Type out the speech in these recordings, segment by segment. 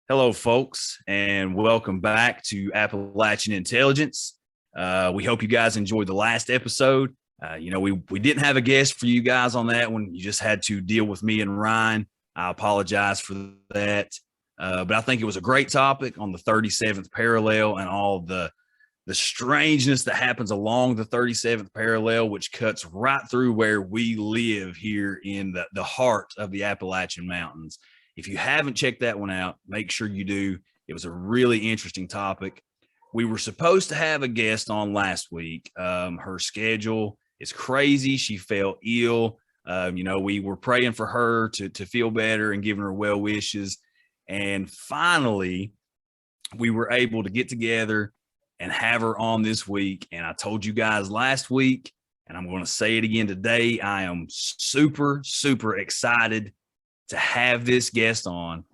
Hello, folks, and welcome back to Appalachian Intelligence. We hope you guys enjoyed the last episode. We didn't have a guest for you guys on that one. You just had to deal with me and Ryan. I apologize for that. But I think it was a great topic on the 37th parallel and all the strangeness that happens along the 37th parallel, which cuts right through where we live here in the heart of the Appalachian Mountains. If you haven't checked that one out, make sure you do. It was a really interesting topic. We were supposed to have a guest on last week. Her schedule is crazy. She fell ill. We were praying for her to feel better and giving her well wishes. And finally, we were able to get together and have her on this week. And I told you guys last week, and I'm going to say it again today, I am super, super excited to have this guest on.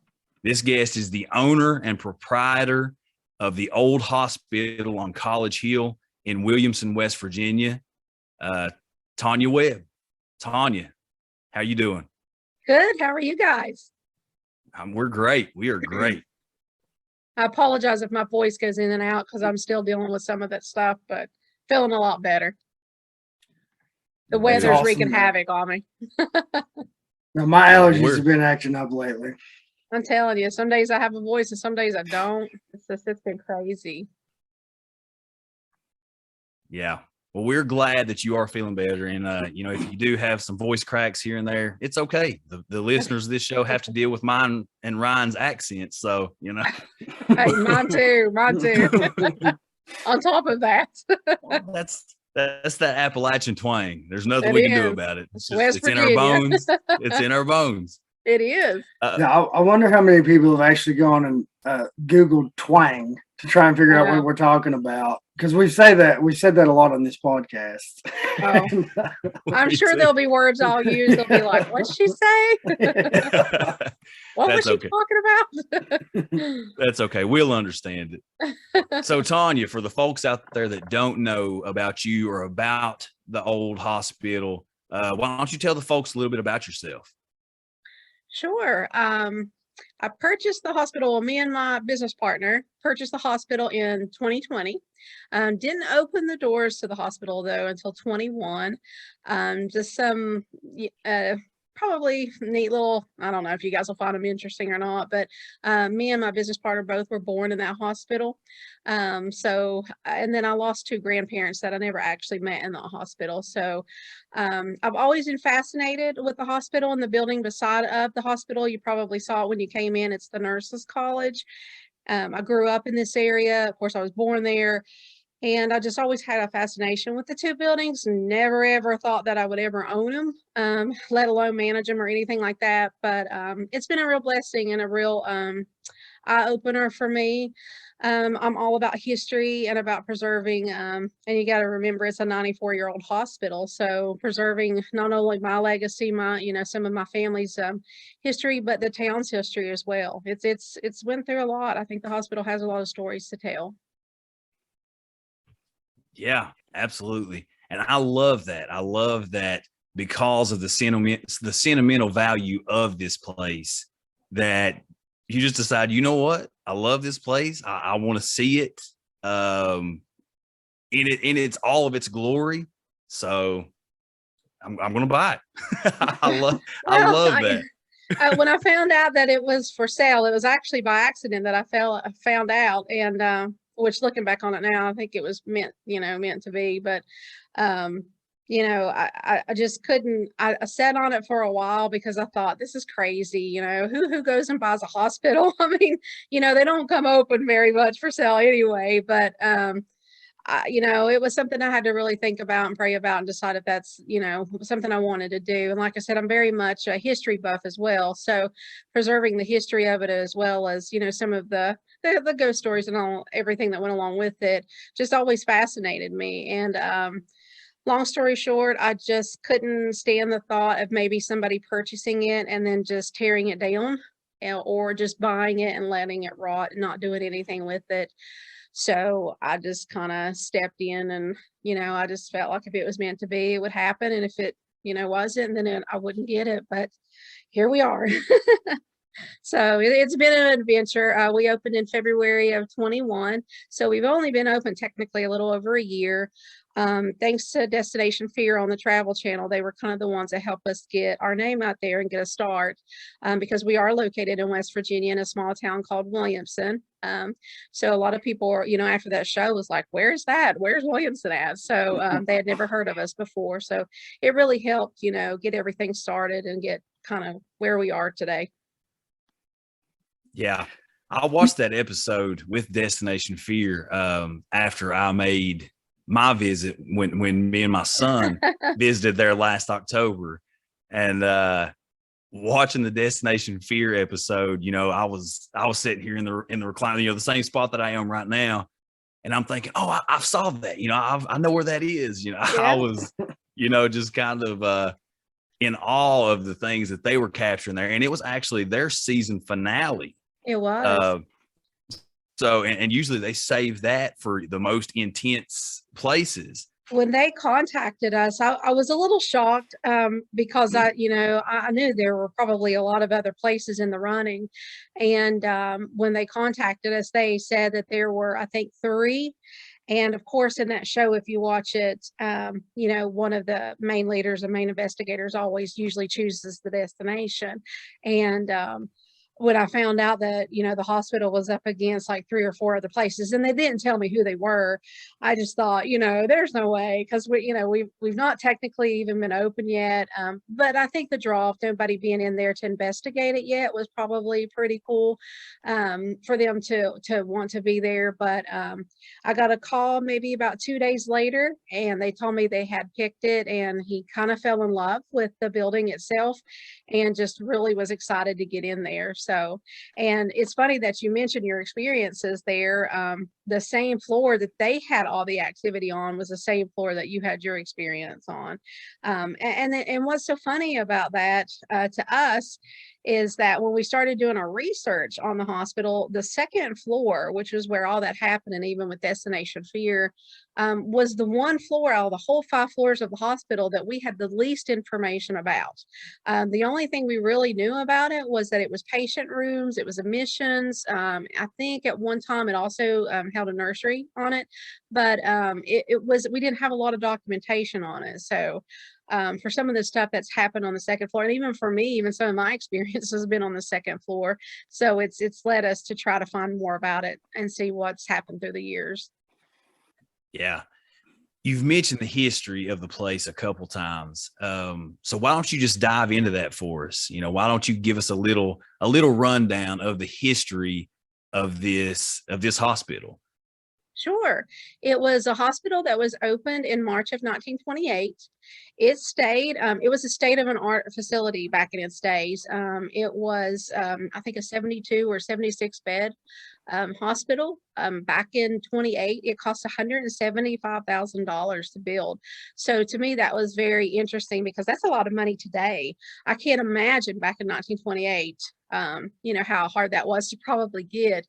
This guest is the owner and proprietor of the old hospital on College Hill in Williamson, West Virginia, Tanya Webb. Tanya, how you doing? Good. How are you guys? We're great. We are great. I apologize if my voice goes in and out because I'm still dealing with some of that stuff, but feeling a lot better. The weather's awesome, wreaking man. havoc on me. Now, my allergies have been acting up lately. I'm telling you, some days I have a voice and some days I don't. It's been crazy. Yeah. Well, we're glad that you are feeling better. And, if you do have some voice cracks here and there, it's okay. The listeners of this show have to deal with mine and Ryan's accents. So, Hey, mine too. On top of that. That's that Appalachian twang. There's nothing It we can is. do about it. It's Virginia. in our bones. It's in our bones. It is. Now, I wonder how many people have actually gone and Googled twang to try and figure out what we're talking about. Because we said that a lot on this podcast. Oh. I'm sure there'll be words I'll use. They'll be like, what'd she say? What was she talking about? That's okay. We'll understand it. So, Tanya, for the folks out there that don't know about you or about the old hospital, why don't you tell the folks a little bit about yourself? Sure. I purchased the hospital. Me and my business partner purchased the hospital in 2020. Didn't open the doors to the hospital though until 21. Just some probably neat little, I don't know if you guys will find them interesting or not, but me and my business partner both were born in that hospital. And then I lost two grandparents that I never actually met in the hospital. So I've always been fascinated with the hospital and the building beside of the hospital. You probably saw it when you came in. It's the Nurses College. I grew up in this area. Of course, I was born there. And I just always had a fascination with the two buildings. Never ever thought that I would ever own them, let alone manage them or anything like that. But it's been a real blessing and a real eye-opener for me. I'm all about history and about preserving, and you got to remember it's a 94-year-old hospital. So preserving not only my legacy, some of my family's history, but the town's history as well. It's went through a lot. I think the hospital has a lot of stories to tell. Yeah, absolutely. And I love that. I love that because of the sentimental value of this place, that you just decide, you know what? I love this place. I want to see it in its all of its glory. So I'm going to buy it. I love that. When I found out that it was for sale, it was actually by accident that I found out, and which looking back on it now, I think it was meant to be, but I just couldn't. I sat on it for a while because I thought, this is crazy. Who goes and buys a hospital? I mean, they don't come open very much for sale anyway, but it was something I had to really think about and pray about and decide if that's, something I wanted to do. And like I said, I'm very much a history buff as well. So preserving the history of it, as well as, some of the ghost stories and everything that went along with it, just always fascinated me. And long story short, I just couldn't stand the thought of maybe somebody purchasing it and then just tearing it down, or just buying it and letting it rot and not doing anything with it. So I just kind of stepped in, and, I just felt like if it was meant to be, it would happen. And if it, wasn't, then I wouldn't get it. But here we are. So it's been an adventure. We opened in February of 21. So we've only been open technically a little over a year. Thanks to Destination Fear on the Travel Channel, they were kind of the ones that helped us get our name out there and get a start, because we are located in West Virginia in a small town called Williamson. So a lot of people are, after that show was like, where's that? Where's Williamson at? So they had never heard of us before. So it really helped, get everything started and get kind of where we are today. Yeah. I watched that episode with Destination Fear after I made my visit when me and my son visited there last October, and watching the Destination Fear episode, I was sitting here in the recliner, the same spot that I am right now, and I'm thinking, oh, I saw that, I know where that is, yeah. I was, just kind of in awe of the things that they were capturing there, and it was actually their season finale. It was. So, and usually they save that for the most intense places. When they contacted us, I was a little shocked because I knew there were probably a lot of other places in the running. And when they contacted us, they said that there were, I think, 3. And of course, in that show, if you watch it, one of the main leaders and main investigators always usually chooses the destination. And when I found out that, the hospital was up against like 3 or 4 other places, and they didn't tell me who they were, I just thought, there's no way, because we've not technically even been open yet. But I think the draw of nobody being in there to investigate it yet was probably pretty cool for them to want to be there. But I got a call maybe about 2 days later, and they told me they had picked it, and he kind of fell in love with the building itself and just really was excited to get in there. So, and it's funny that you mentioned your experiences there. The same floor that they had all the activity on was the same floor that you had your experience on. And what's so funny about that to us is that when we started doing our research on the hospital, the second floor, which was where all that happened, and even with Destination Fear, was the one floor out of the whole 5 floors of the hospital that we had the least information about. The only thing we really knew about it was that it was patient rooms, it was admissions. I think at one time it also held a nursery on it, but we didn't have a lot of documentation on it. So for some of the stuff that's happened on the second floor, and even for me, even some of my experience has been on the second floor. So it's led us to try to find more about it and see what's happened through the years. Yeah. You've mentioned the history of the place a couple times. So why don't you just dive into that for us? Why don't you give us a little rundown of the history of this hospital? Sure. It was a hospital that was opened in March of 1928. It was a state-of-the-art facility back in its days. It was, I think, a 72 or 76 bed hospital. Back in 28, it cost $175,000 to build. So to me, that was very interesting because that's a lot of money today. I can't imagine back in 1928, how hard that was to probably get.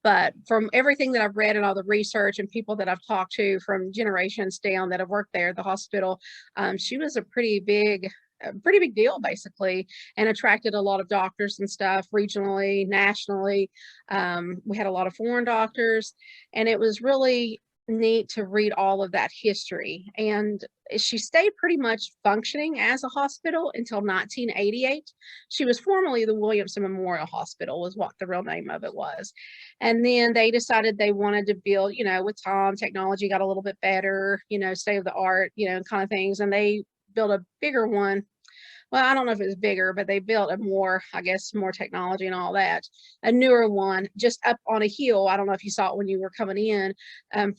But from everything that I've read and all the research and people that I've talked to from generations down that have worked there at the hospital, she was a pretty big deal, basically, and attracted a lot of doctors and stuff regionally, nationally. We had a lot of foreign doctors, and it was really neat to read all of that history. And she stayed pretty much functioning as a hospital until 1988. She was formerly the Williamson Memorial Hospital, was what the real name of it was. And then they decided they wanted to build, with time, technology got a little bit better, state of the art, kind of things. And they built a bigger one. Well, I don't know if it was bigger, but they built a more technology and all that, a newer one just up on a hill. I don't know if you saw it when you were coming in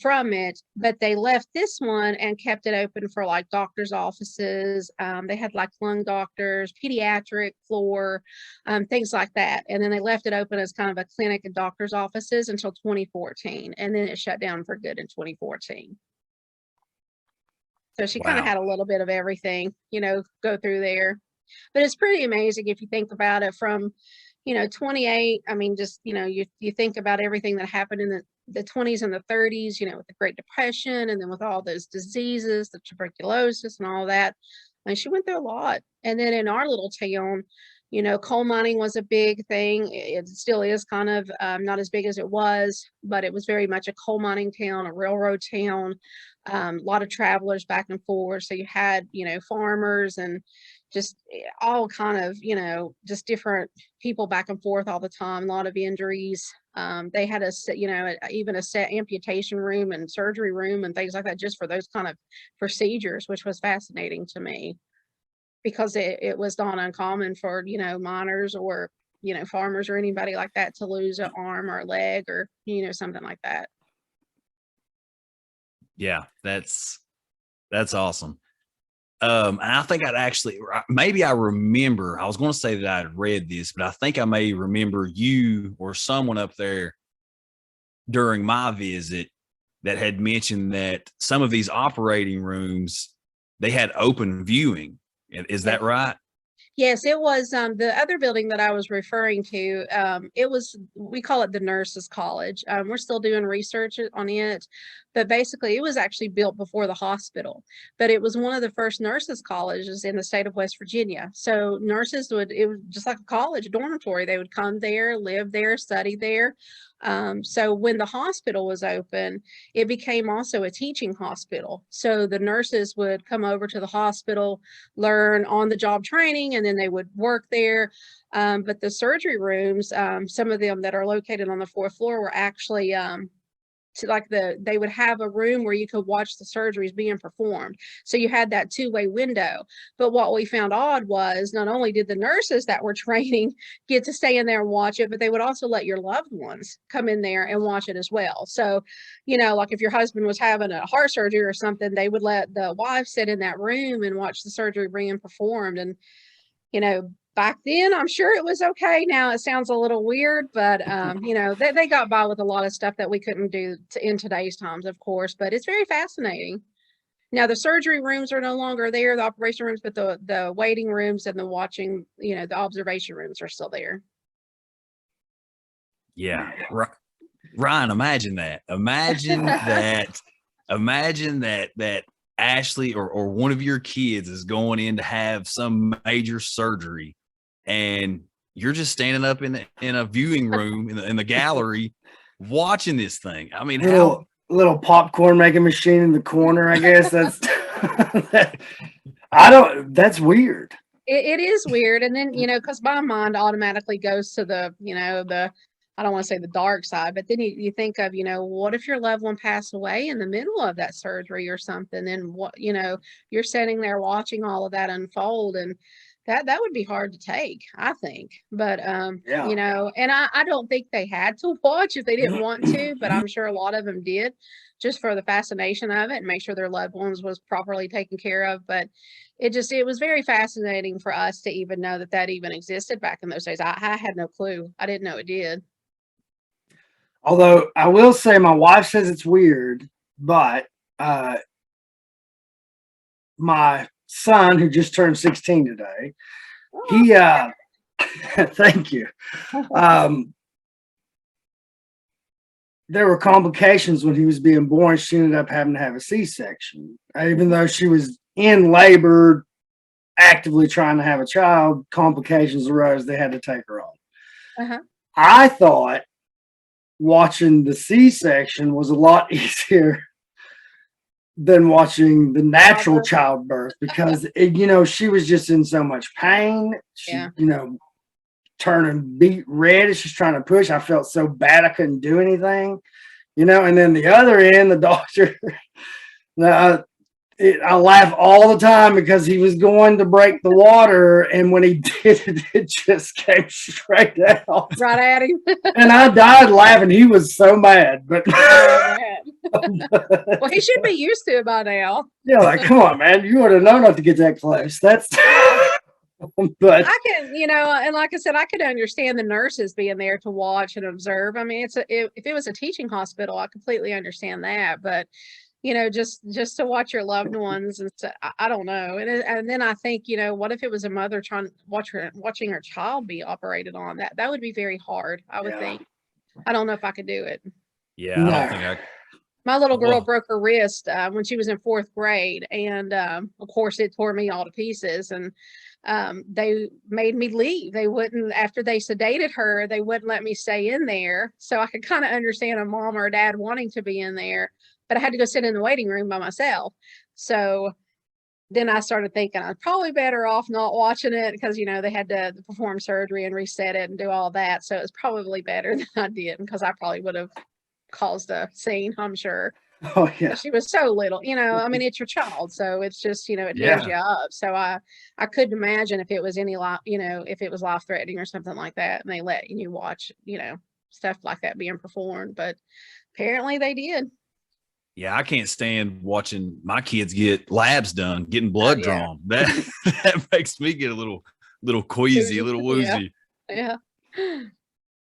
from it, but they left this one and kept it open for like doctors' offices. They had like lung doctors, pediatric floor, things like that. And then they left it open as kind of a clinic and doctors' offices until 2014. And then it shut down for good in 2014. So she kind of had a little bit of everything, go through there. But it's pretty amazing if you think about it from, 28. I mean, just, you think about everything that happened in the 20s and the 30s, with the Great Depression, and then with all those diseases, the tuberculosis and all that. And she went through a lot. And then in our little town, Coal mining was a big thing. It still is kind of not as big as it was, but it was very much a coal mining town, a railroad town, a lot of travelers back and forth. So you had, farmers and just all kind of, just different people back and forth all the time, a lot of injuries. They had even a set amputation room and surgery room and things like that, just for those kind of procedures, which was fascinating to me. Because it was not uncommon for, miners or, farmers or anybody like that to lose an arm or a leg or, something like that. Yeah, that's awesome. And I think maybe I remember, I was going to say that I'd read this, but I think I may remember you or someone up there during my visit that had mentioned that some of these operating rooms, they had open viewing. Is that right? Yes, it was the other building that I was referring to. We call it the Nurses College. We're still doing research on it, but basically it was actually built before the hospital. But it was one of the first nurses colleges in the state of West Virginia. So nurses it was just like a college, a dormitory. They would come there, live there, study there. So when the hospital was open, it became also a teaching hospital. So the nurses would come over to the hospital, learn on the job training, and then they would work there. But the surgery rooms, some of them that are located on the 4th floor were actually they would have a room where you could watch the surgeries being performed. So you had that two-way window. But what we found odd was not only did the nurses that were training get to stay in there and watch it, but they would also let your loved ones come in there and watch it as well. So, like if your husband was having a heart surgery or something, they would let the wife sit in that room and watch the surgery being performed. And, back then, I'm sure it was okay. Now it sounds a little weird, but they got by with a lot of stuff that we couldn't do in today's times, of course. But it's very fascinating. Now the surgery rooms are no longer there, the operation rooms, but the waiting rooms and the watching, the observation rooms are still there. Yeah, Ryan, imagine that. Imagine that. Imagine that Ashley or one of your kids is going in to have some major surgery, and you're just standing up in a viewing room in the gallery watching this thing. I mean, little popcorn making machine in the corner, I guess that's that's weird. It is weird. And then, because my mind automatically goes to the I don't want to say the dark side, but then you think of, what if your loved one passed away in the middle of that surgery or something? And what, you're sitting there watching all of that unfold, and that would be hard to take, I think. But, and I don't think they had to watch if they didn't want to, but I'm sure a lot of them did just for the fascination of it and make sure their loved ones was properly taken care of. But it was very fascinating for us to even know that even existed back in those days. I had no clue. I didn't know it did. Although I will say my wife says it's weird, but my son, who just turned 16 today, he thank you. There were complications when he was being born. She ended up having to have a C-section, even though she was in labor, actively trying to have a child. Complications arose; they had to take her on. I thought watching the C-section was a lot easier than watching the natural childbirth because she was just in so much pain. She, turning beet red as she's trying to push. I felt so bad I couldn't do anything, and then the other end, the doctor, I laugh all the time because he was going to break the water, and when he did it, it just came straight out. Right at him. And I died laughing. He was so mad. But well, he should be used to it by now. Yeah, like, come on, man. You ought to know not to get that close. That's but I can, and like I said, I could understand the nurses being there to watch and observe. I mean, if it was a teaching hospital, I completely understand that. But just to watch your loved ones and stuff, I don't know. And then I think, what if it was a mother watching her child be operated on? That would be very hard, I would think. I don't know if I could do it. Yeah, I don't think my little girl broke her wrist when she was in 4th grade, and of course it tore me all to pieces. And they made me leave. They wouldn't, after they sedated her, they wouldn't let me stay in there. So I could kind of understand a mom or a dad wanting to be in there, but I had to go sit in the waiting room by myself. So then I started thinking I'm probably better off not watching it, because, you know, they had to perform surgery and reset it and do all that. So it's probably better than I did, because I probably would have caused a scene, I'm sure. Oh yeah. She was so little, you know, I mean, it's your child. So it's just, you know, it tears you up. So I couldn't imagine if it was any life, you know, if it was life threatening or something like that, and they let you watch, you know, stuff like that being performed. But apparently they did. Yeah, I can't stand watching my kids get labs done, getting blood drawn. That that makes me get a little queasy, a little woozy. Yeah.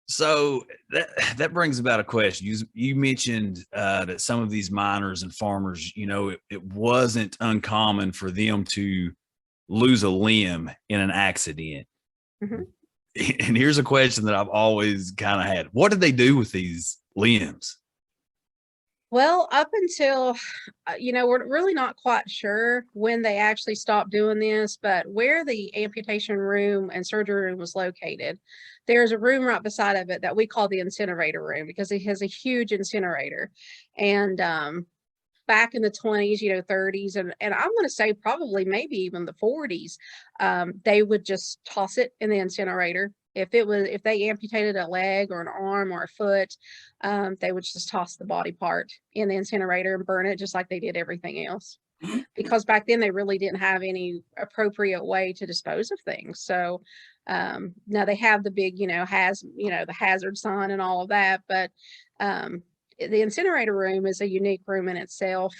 So that brings about a question. You mentioned that some of these miners and farmers, you know, it wasn't uncommon for them to lose a limb in an accident. Mm-hmm. And here's a question that I've always kind of had: what did they do with these limbs? Well, up until, you know, we're really not quite sure when they actually stopped doing this, but where the amputation room and surgery room was located, there's a room right beside of it that we call the Incinerator Room, because it has a huge incinerator. And back in the 20s, you know, 30s, and I'm going to say probably maybe even the 40s, they would just toss it in the incinerator. If they amputated a leg or an arm or a foot, they would just toss the body part in the incinerator and burn it, just like they did everything else. Because back then they really didn't have any appropriate way to dispose of things. So now they have the big, you know, the hazard sign and all of that, but the incinerator room is a unique room in itself.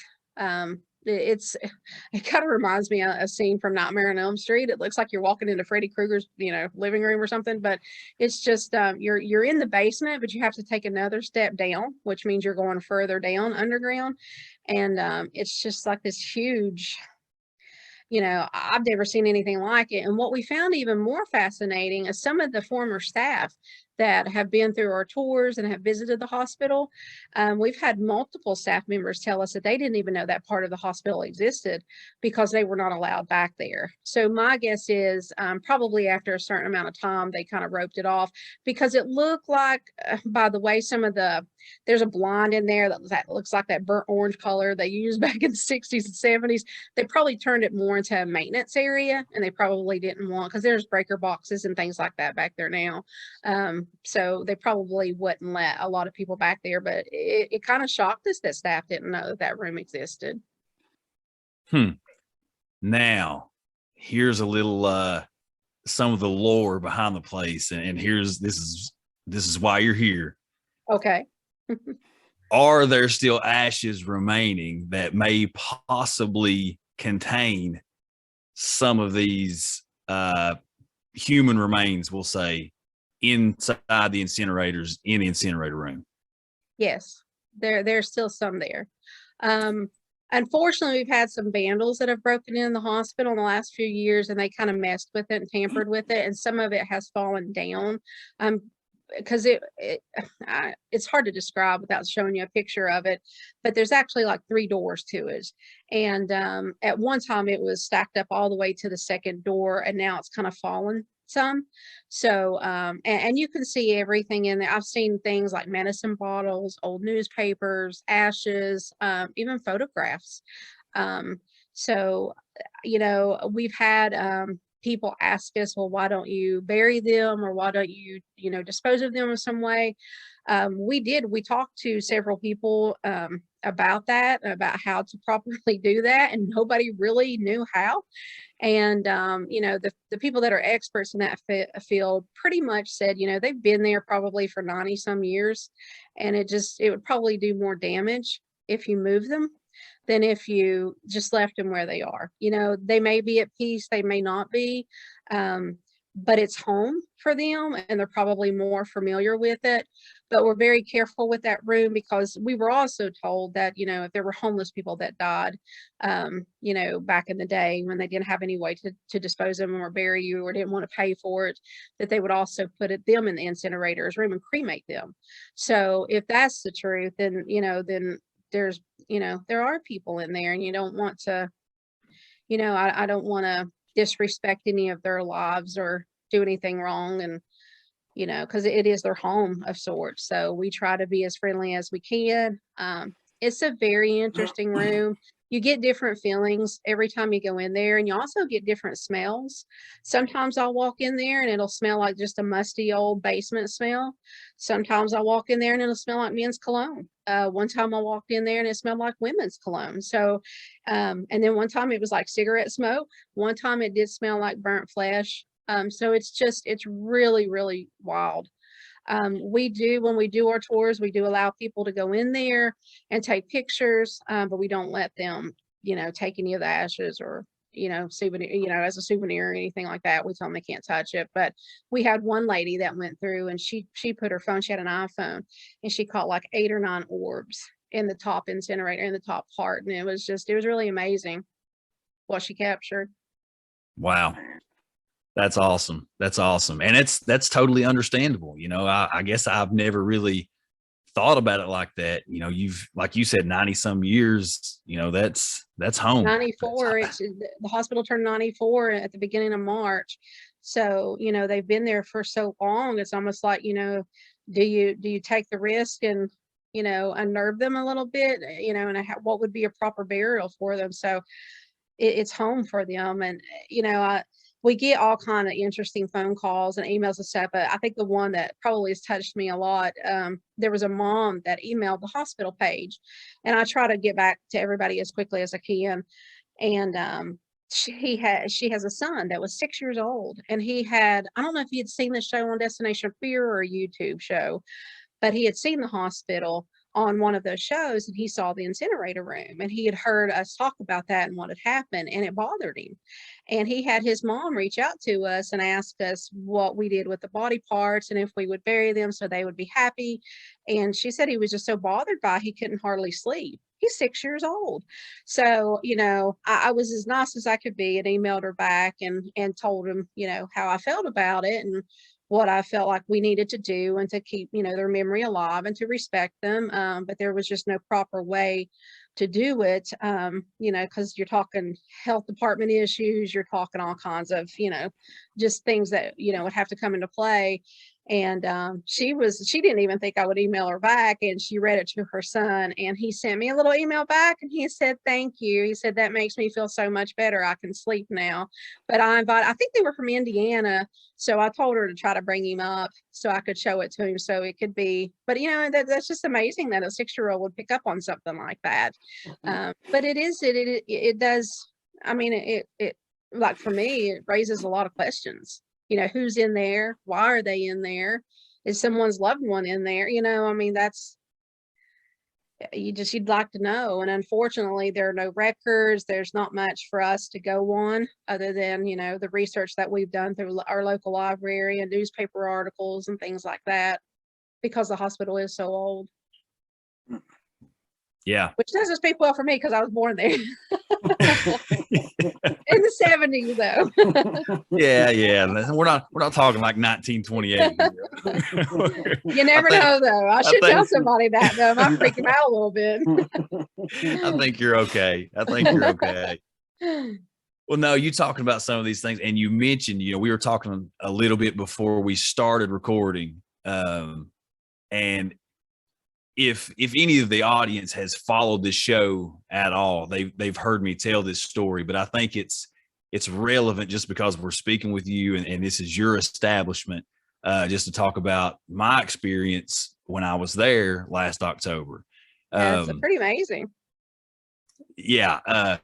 It kind of reminds me of a scene from Nightmare on Elm Street. It looks like you're walking into Freddy Krueger's, you know, living room or something, but it's just you're in the basement, but you have to take another step down, which means you're going further down underground. And it's just like this huge, you know, I've never seen anything like it. And what we found even more fascinating is some of the former staff that have been through our tours and have visited the hospital. We've had multiple staff members tell us that they didn't even know that part of the hospital existed, because they were not allowed back there. So my guess is probably after a certain amount of time, they kind of roped it off, because it looked like, by the way, there's a blind in there that looks like that burnt orange color they used back in the 60s and 70s. They probably turned it more into a maintenance area, and they probably didn't want, because there's breaker boxes and things like that back there now. So they probably wouldn't let a lot of people back there, but it kind of shocked us that staff didn't know that room existed. Now, here's a little some of the lore behind the place, and this is why you're here. Okay. Are there still ashes remaining that may possibly contain some of these human remains, we'll say, inside the incinerators in the incinerator room? Yes, there's still some there. Unfortunately, we've had some vandals that have broken in the hospital in the last few years, and they kind of messed with it and tampered with it, and some of it has fallen down. Because it's hard to describe without showing you a picture of it, but there's actually like 3 doors to it. And at one time it was stacked up all the way to the second door, and now it's kind of fallen some. So and you can see everything in there. I've seen things like medicine bottles, old newspapers, ashes, even photographs. So, you know, we've had people ask us, well, why don't you bury them, or why don't you, you know, dispose of them in some way? We talked to several people about that, about how to properly do that, and nobody really knew how. And you know, the people that are experts in that field pretty much said, you know, they've been there probably for 90 some years, and it would probably do more damage if you move them than if you just left them where they are. You know, they may be at peace, they may not be, but it's home for them, and they're probably more familiar with it. But we're very careful with that room, because we were also told that, you know, if there were homeless people that died, you know, back in the day when they didn't have any way to dispose of them or bury you, or didn't want to pay for it, that they would also put them in the incinerator's room and cremate them. So if that's the truth, then, you know, then there are people in there, and you don't want to, you know, I don't want to disrespect any of their lives or do anything wrong. And, because it is their home of sorts. So we try to be as friendly as we can. It's a very interesting room. You get different feelings every time you go in there, and you also get different smells. Sometimes I'll walk in there and it'll smell like just a musty old basement smell. Sometimes I walk in there and it'll smell like men's cologne. One time I walked in there and it smelled like women's cologne. So, and then one time it was like cigarette smoke. One time it did smell like burnt flesh. So it's really, really wild. When we do our tours, we do allow people to go in there and take pictures, but we don't let them, take any of the ashes or, souvenir, as a souvenir or anything like that. We tell them they can't touch it. But we had one lady that went through and she put her phone, she had an iPhone, and she caught like 8 or 9 orbs in the top incinerator, in the top part. And it was really amazing what she captured. Wow. That's awesome. That's awesome. And that's totally understandable. I guess I've never really thought about it like that. You've, like you said, 90 some years, that's home. 94. The hospital turned 94 at the beginning of March. So, they've been there for so long. It's almost like, do you take the risk and, unnerve them a little bit, and what would be a proper burial for them? So it's home for them. And, we get all kind of interesting phone calls and emails and stuff, but I think the one that probably has touched me a lot, there was a mom that emailed the hospital page, and I try to get back to everybody as quickly as I can. And she has a son that was 6 years old, and I don't know if he had seen the show on Destination Fear or a YouTube show, but he had seen the hospital on one of those shows, and he saw the incinerator room, and he had heard us talk about that and what had happened, and it bothered him. And he had his mom reach out to us and ask us what we did with the body parts and if we would bury them so they would be happy. And she said he was just so bothered by it, he couldn't hardly sleep. He's 6 years old. So, I was as nice as I could be and emailed her back and told him, how I felt about it and what I felt like we needed to do and to keep, their memory alive and to respect them. But there was just no proper way to do it, because you're talking health department issues, you're talking all kinds of, just things that, would have to come into play. And she didn't even think I would email her back, and she read it to her son, and he sent me a little email back and he said, "Thank you." He said, "That makes me feel so much better. I can sleep now." But I think they were from Indiana. So I told her to try to bring him up so I could show it to him. So it could be, but that's just amazing that a 6-year-old would pick up on something like that. But it does. I mean, it like for me, it raises a lot of questions. Who's in there? Why are they in there? Is someone's loved one in there? You'd like to know. And unfortunately, there are no records. There's not much for us to go on other than, the research that we've done through our local library and newspaper articles and things like that, because the hospital is so old. Yeah. Which doesn't speak well for me because I was born there. In the 70s though. Yeah. We're not talking like 1928. You never know though. I should tell somebody that though. I might freak them out a little bit. I think you're okay. Well, no, you talking about some of these things, and you mentioned, we were talking a little bit before we started recording. And if any of the audience has followed this show at all, they've heard me tell this story, but I think it's relevant just because we're speaking with you and this is your establishment, just to talk about my experience when I was there last October. That's pretty amazing. Yeah.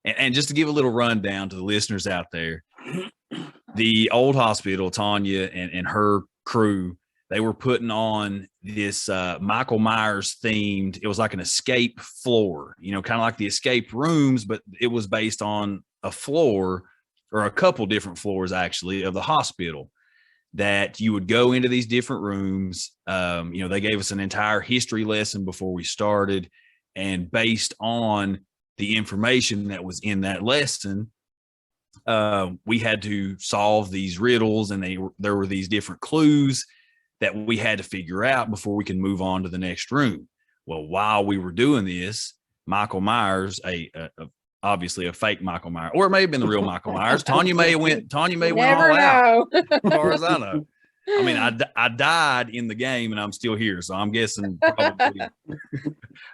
And just to give a little rundown to the listeners out there, the old hospital, Tanya and her crew, they were putting on this Michael Myers themed, it was like an escape floor, kind of like the escape rooms, but it was based on a floor or a couple different floors actually of the hospital that you would go into these different rooms. They gave us an entire history lesson before we started, and based on the information that was in that lesson, we had to solve these riddles, and there were these different clues that we had to figure out before we can move on to the next room. Well, while we were doing this, Michael Myers, a obviously a fake Michael Myers, or it may have been the real Michael Myers. Tanya may have went all Never out, know. as far as I know. I mean, I died in the game and I'm still here, so I'm guessing probably.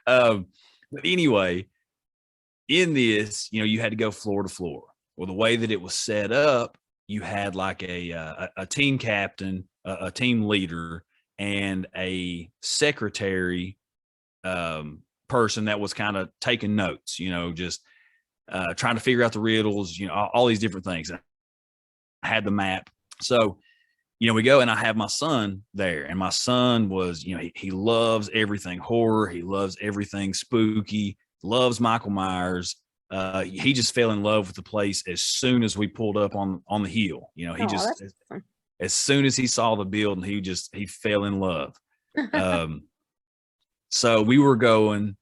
But anyway, in this, you had to go floor to floor. Well, the way that it was set up, you had like a team captain, a team leader, and a secretary person that was kind of taking notes, just trying to figure out the riddles, all these different things. I had the map. So, we go, and I have my son there, and my son was, he loves everything horror. He loves everything spooky, loves Michael Myers. He just fell in love with the place as soon as we pulled up on the hill. As soon as he saw the building, he fell in love. So we were going,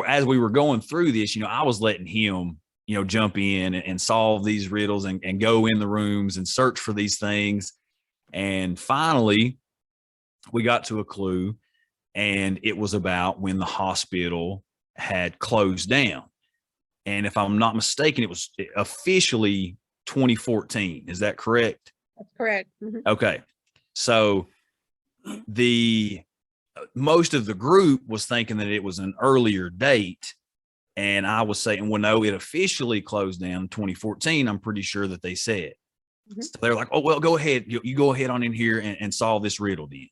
as we were going through this, I was letting him, jump in and solve these riddles and go in the rooms and search for these things. And finally, we got to a clue, and it was about when the hospital had closed down. And if I'm not mistaken, it was officially 2014. Is that correct? That's correct. Mm-hmm. Okay. So most of the group was thinking that it was an earlier date. And I was saying, well, no, it officially closed down in 2014. I'm pretty sure that they said. Mm-hmm. So they're like, oh, well, go ahead. You go ahead on in here and solve this riddle then.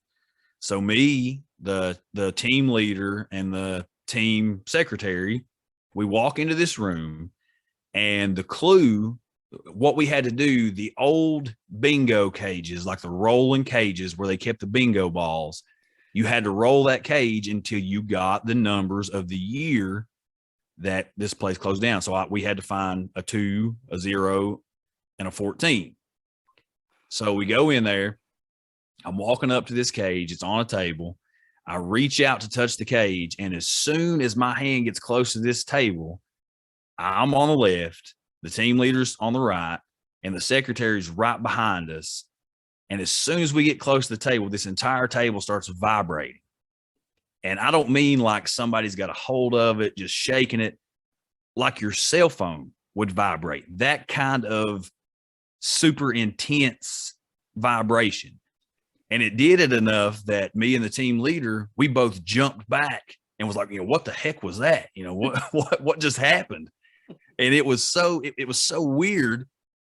So me, the team leader and the team secretary, we walk into this room, and the clue, what we had to do, the old bingo cages, like the rolling cages where they kept the bingo balls, you had to roll that cage until you got the numbers of the year that this place closed down. So we had to find a 2, a 0, and a 14. So we go in there. I'm walking up to this cage. It's on a table. I reach out to touch the cage, and as soon as my hand gets close to this table, I'm on the left, the team leader's on the right, and the secretary's right behind us. And as soon as we get close to the table, this entire table starts vibrating. And I don't mean like somebody's got a hold of it, just shaking it, like your cell phone would vibrate. That kind of super intense vibration. And it did it enough that me and the team leader, we both jumped back and was like, what the heck was that? What just happened? And it was so weird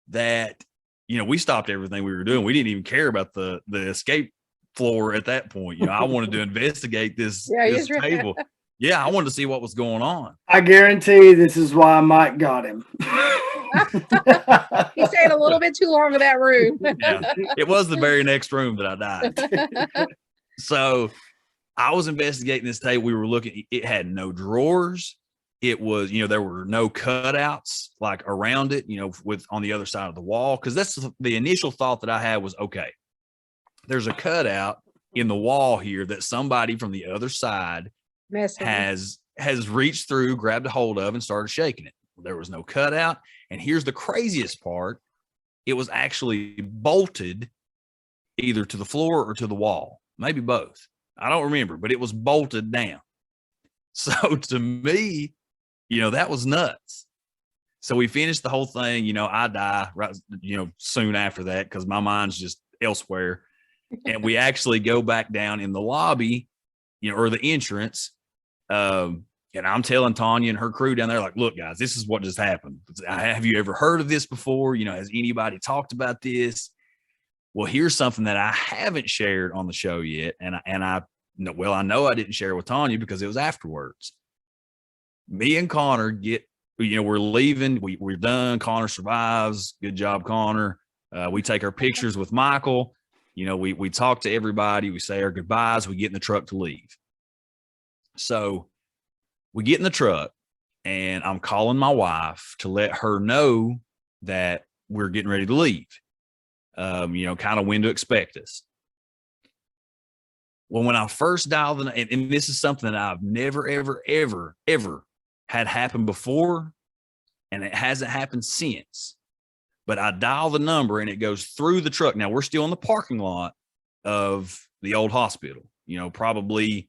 that, we stopped everything we were doing. We didn't even care about the escape floor at that point. I wanted to investigate this table. Yeah, I wanted to see what was going on. I guarantee this is why Mike got him. He stayed a little bit too long in that room. Yeah, it was the very next room that I died. So I was investigating this table. We were looking, it had no drawers. It was, there were no cutouts like around it, with on the other side of the wall. Cause that's the initial thought that I had was, okay, there's a cutout in the wall here that somebody from the other side has reached through, grabbed a hold of, and started shaking it. There was no cutout. And here's the craziest part. It was actually bolted either to the floor or to the wall, maybe both. I don't remember, but it was bolted down. So to me, that was nuts. So we finished the whole thing. I die right, soon after that, because my mind's just elsewhere. And we actually go back down in the lobby, or the entrance. And I'm telling Tanya and her crew down there, like, look, guys, this is what just happened. Have you ever heard of this before? Has anybody talked about this? Well, here's something that I haven't shared on the show yet. And I know I didn't share with Tanya because it was afterwards. Me and Connor we're leaving. We're done. Connor survives. Good job, Connor. We take our pictures with Michael. We talk to everybody. We say our goodbyes. We get in the truck to leave. So we get in the truck, and I'm calling my wife to let her know that we're getting ready to leave. Kind of when to expect us. Well, when I first dialed in, and this is something that I've never, ever, ever, ever had happen before, and it hasn't happened since. But I dial the number, and it goes through the truck. Now, we're still in the parking lot of the old hospital, probably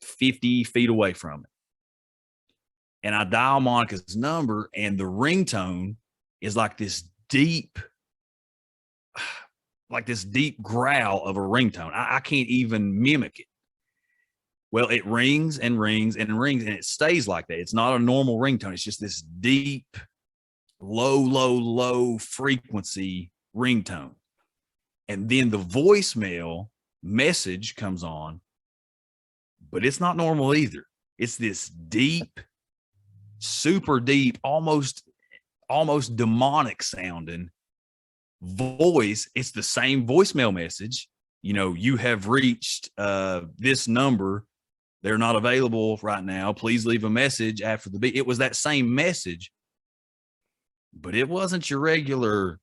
50 feet away from it. and I dial Monica's number, and the ringtone is like this deep growl of a ringtone. I can't even mimic it. Well, it rings and rings and rings, and it stays like that. It's not a normal ringtone. It's just this deep, low frequency ringtone. And then the voicemail message comes on, but it's not normal either. It's this deep, super deep, almost demonic sounding voice. It's the same voicemail message. You have reached this number. They're not available right now. Please leave a message after the beep. It was that same message, but it wasn't your regular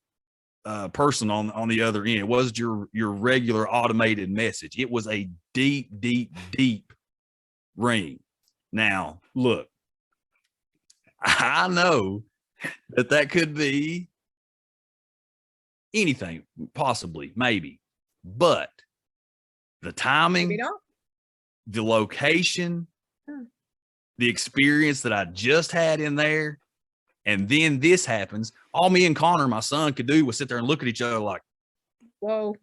person on the other end. It wasn't your regular automated message. It was a deep ring. Now, look, I know that could be anything, possibly, maybe, but the timing, the location, the experience that I just had in there, and then this happens. All me and Connor, my son, could do was sit there and look at each other like, whoa,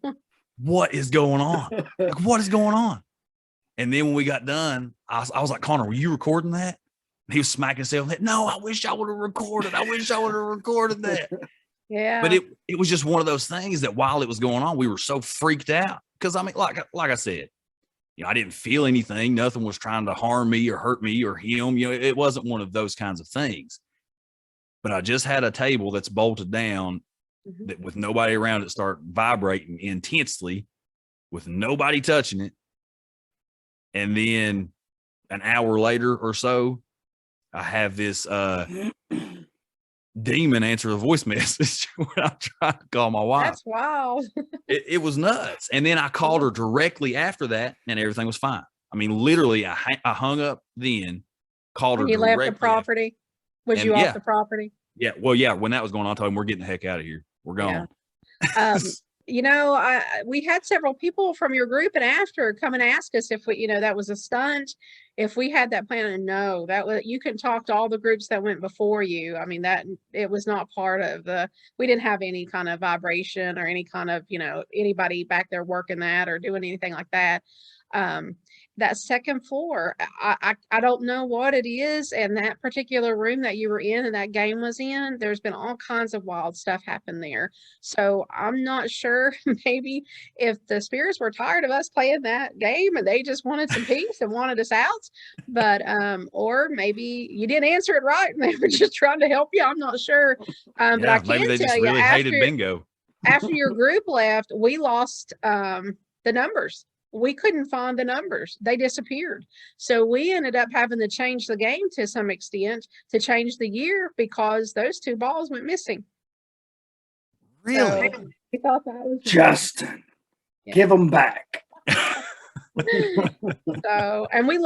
what is going on? Like, what is going on? And then when we got done, I was like, Connor, were you recording that? And he was smacking himself. No, I wish I would have recorded. I wish I would have recorded that. Yeah. But it was just one of those things that while it was going on, we were so freaked out. Because I mean, like I said, I didn't feel anything. Nothing was trying to harm me or hurt me or him. It wasn't one of those kinds of things. But I just had a table that's bolted down that with nobody around it start vibrating intensely with nobody touching it. And then an hour later or so, I have this demon answer the voice message when I'm trying to call my wife. That's wild. It was nuts. And then I called her directly after that, and everything was fine. I mean, literally, I hung up then, called her You directly. left the property? Was you off the property? Yeah. Well, yeah. When that was going on, I told him we're getting the heck out of here. We're gone. Yeah. We had several people from your group and after come and ask us if we, that was a stunt, if we had that plan. And no, you can talk to all the groups that went before you. I mean, that it was not part of we didn't have any kind of vibration or any kind of, anybody back there working that or doing anything like that. That second floor, I don't know what it is. And that particular room that you were in and that game was in, there's been all kinds of wild stuff happen there. So I'm not sure, maybe if the spirits were tired of us playing that game and they just wanted some peace and wanted us out, but or maybe you didn't answer it right and they were just trying to help you. I'm not sure. But I can maybe they tell just you, really hated bingo. After your group left, we lost the numbers. We couldn't find the numbers. They disappeared. So we ended up having to change the game to some extent to change the year because those two balls went missing. Really? So we thought that was Justin, give them back. So, and we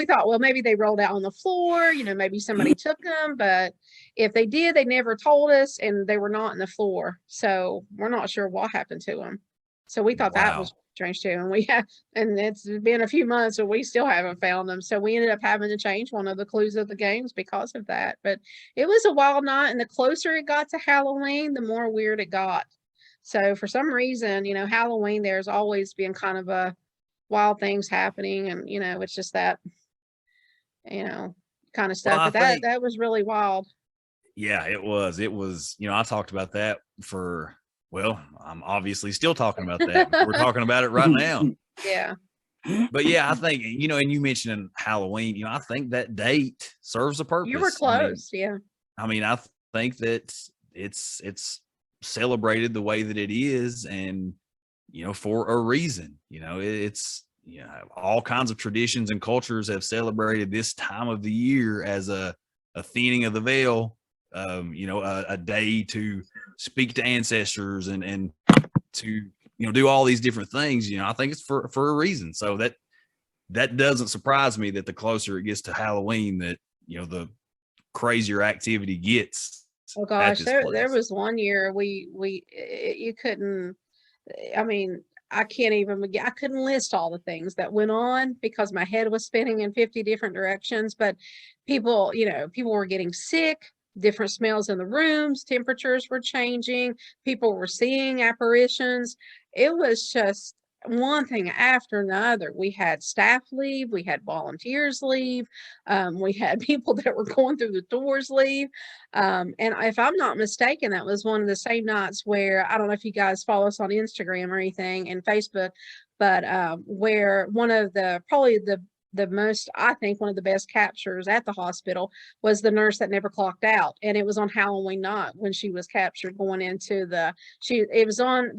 thought, well, maybe they rolled out on the floor, maybe somebody took them, but if they did, they never told us and they were not on the floor. So we're not sure what happened to them. So we thought that was strange too. And it's been a few months and we still haven't found them. So we ended up having to change one of the clues of the games because of that. But it was a wild night. And the closer it got to Halloween, the more weird it got. So for some reason, Halloween, there's always been kind of a wild things happening. And, it's just that, kind of stuff. But that was really wild. Yeah, it was. I talked about that well, I'm obviously still talking about that. We're talking about it right now. Yeah. But yeah, I think, and you mentioned Halloween, I think that date serves a purpose. You were close. I mean, I think that it's celebrated the way that it is and, for a reason, it's, all kinds of traditions and cultures have celebrated this time of the year as a thinning of the veil. A day to speak to ancestors and to, do all these different things. I think it's for a reason. So that doesn't surprise me that the closer it gets to Halloween that, the crazier activity gets. Oh gosh, there was one year you couldn't, I mean, I can't even, I couldn't list all the things that went on because my head was spinning in 50 different directions. But people, people were getting sick, different smells in the rooms, temperatures were changing, people were seeing apparitions. It was just one thing after another. We had staff leave, we had volunteers leave, we had people that were going through the doors leave. And if I'm not mistaken, that was one of the same nights where, I don't know if you guys follow us on Instagram or anything and Facebook, but where one of probably the most, I think one of the best captures at the hospital was the nurse that never clocked out. And it was on Halloween night when she was captured going into the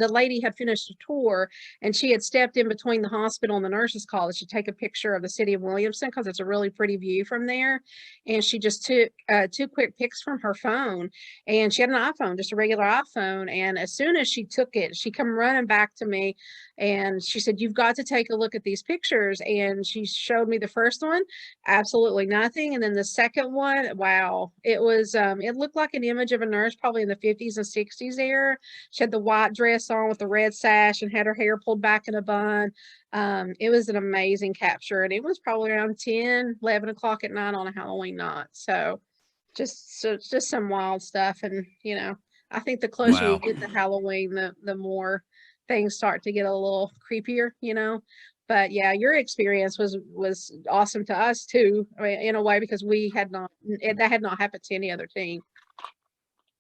lady had finished a tour and she had stepped in between the hospital and the nurses' college to take a picture of the city of Williamson because it's a really pretty view from there. And she just took 2 quick pics from her phone, and she had an iPhone, just a regular iPhone. And as soon as she took it, she come running back to me and she said, "You've got to take a look at these pictures." And she showed me the first one, absolutely nothing. And then the second one, wow, it was, it looked like an image of a nurse probably in the 50s and 60s era. She had the white dress on with the red sash and had her hair pulled back in a bun. It was an amazing capture. And it was probably around 10, 11 o'clock at night on a Halloween night. So just some wild stuff. And, I think the closer Wow. you get to Halloween, the more things start to get a little creepier, But yeah, your experience was awesome to us too, I mean, in a way, because that had not happened to any other team.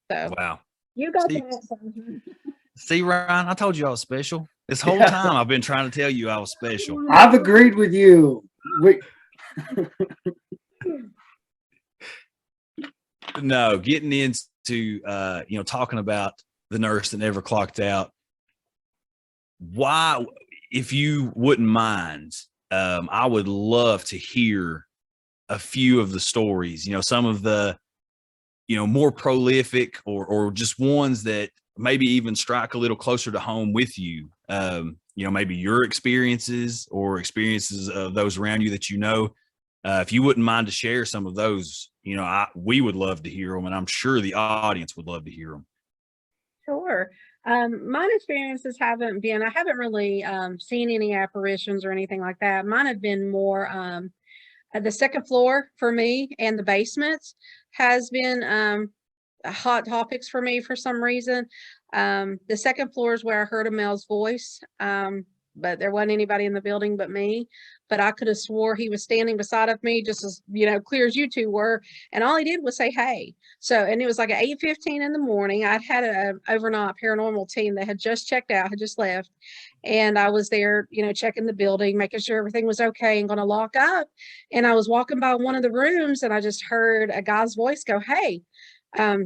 So Wow. you got See, to have some. see, Ryan, I told you I was special. This whole time I've been trying to tell you I was special. I've agreed with you. No, getting into talking about the nurse that never clocked out. Why, if you wouldn't mind, I would love to hear a few of the stories, some of the, more prolific or just ones that maybe even strike a little closer to home with you. Maybe your experiences or experiences of those around you that if you wouldn't mind to share some of those, we would love to hear them, and I'm sure the audience would love to hear them. Sure. Mine experiences I haven't really seen any apparitions or anything like that. Mine have been more the second floor for me, and the basements has been hot topics for me for some reason. The second floor is where I heard a male's voice, but there wasn't anybody in the building but me. But I could have swore he was standing beside of me just as, clear as you two were. And all he did was say, "Hey." So, and it was like at 8:15 in the morning. I'd had an overnight paranormal team that had just checked out, had just left. And I was there, checking the building, making sure everything was okay and going to lock up. And I was walking by one of the rooms and I just heard a guy's voice go, "Hey."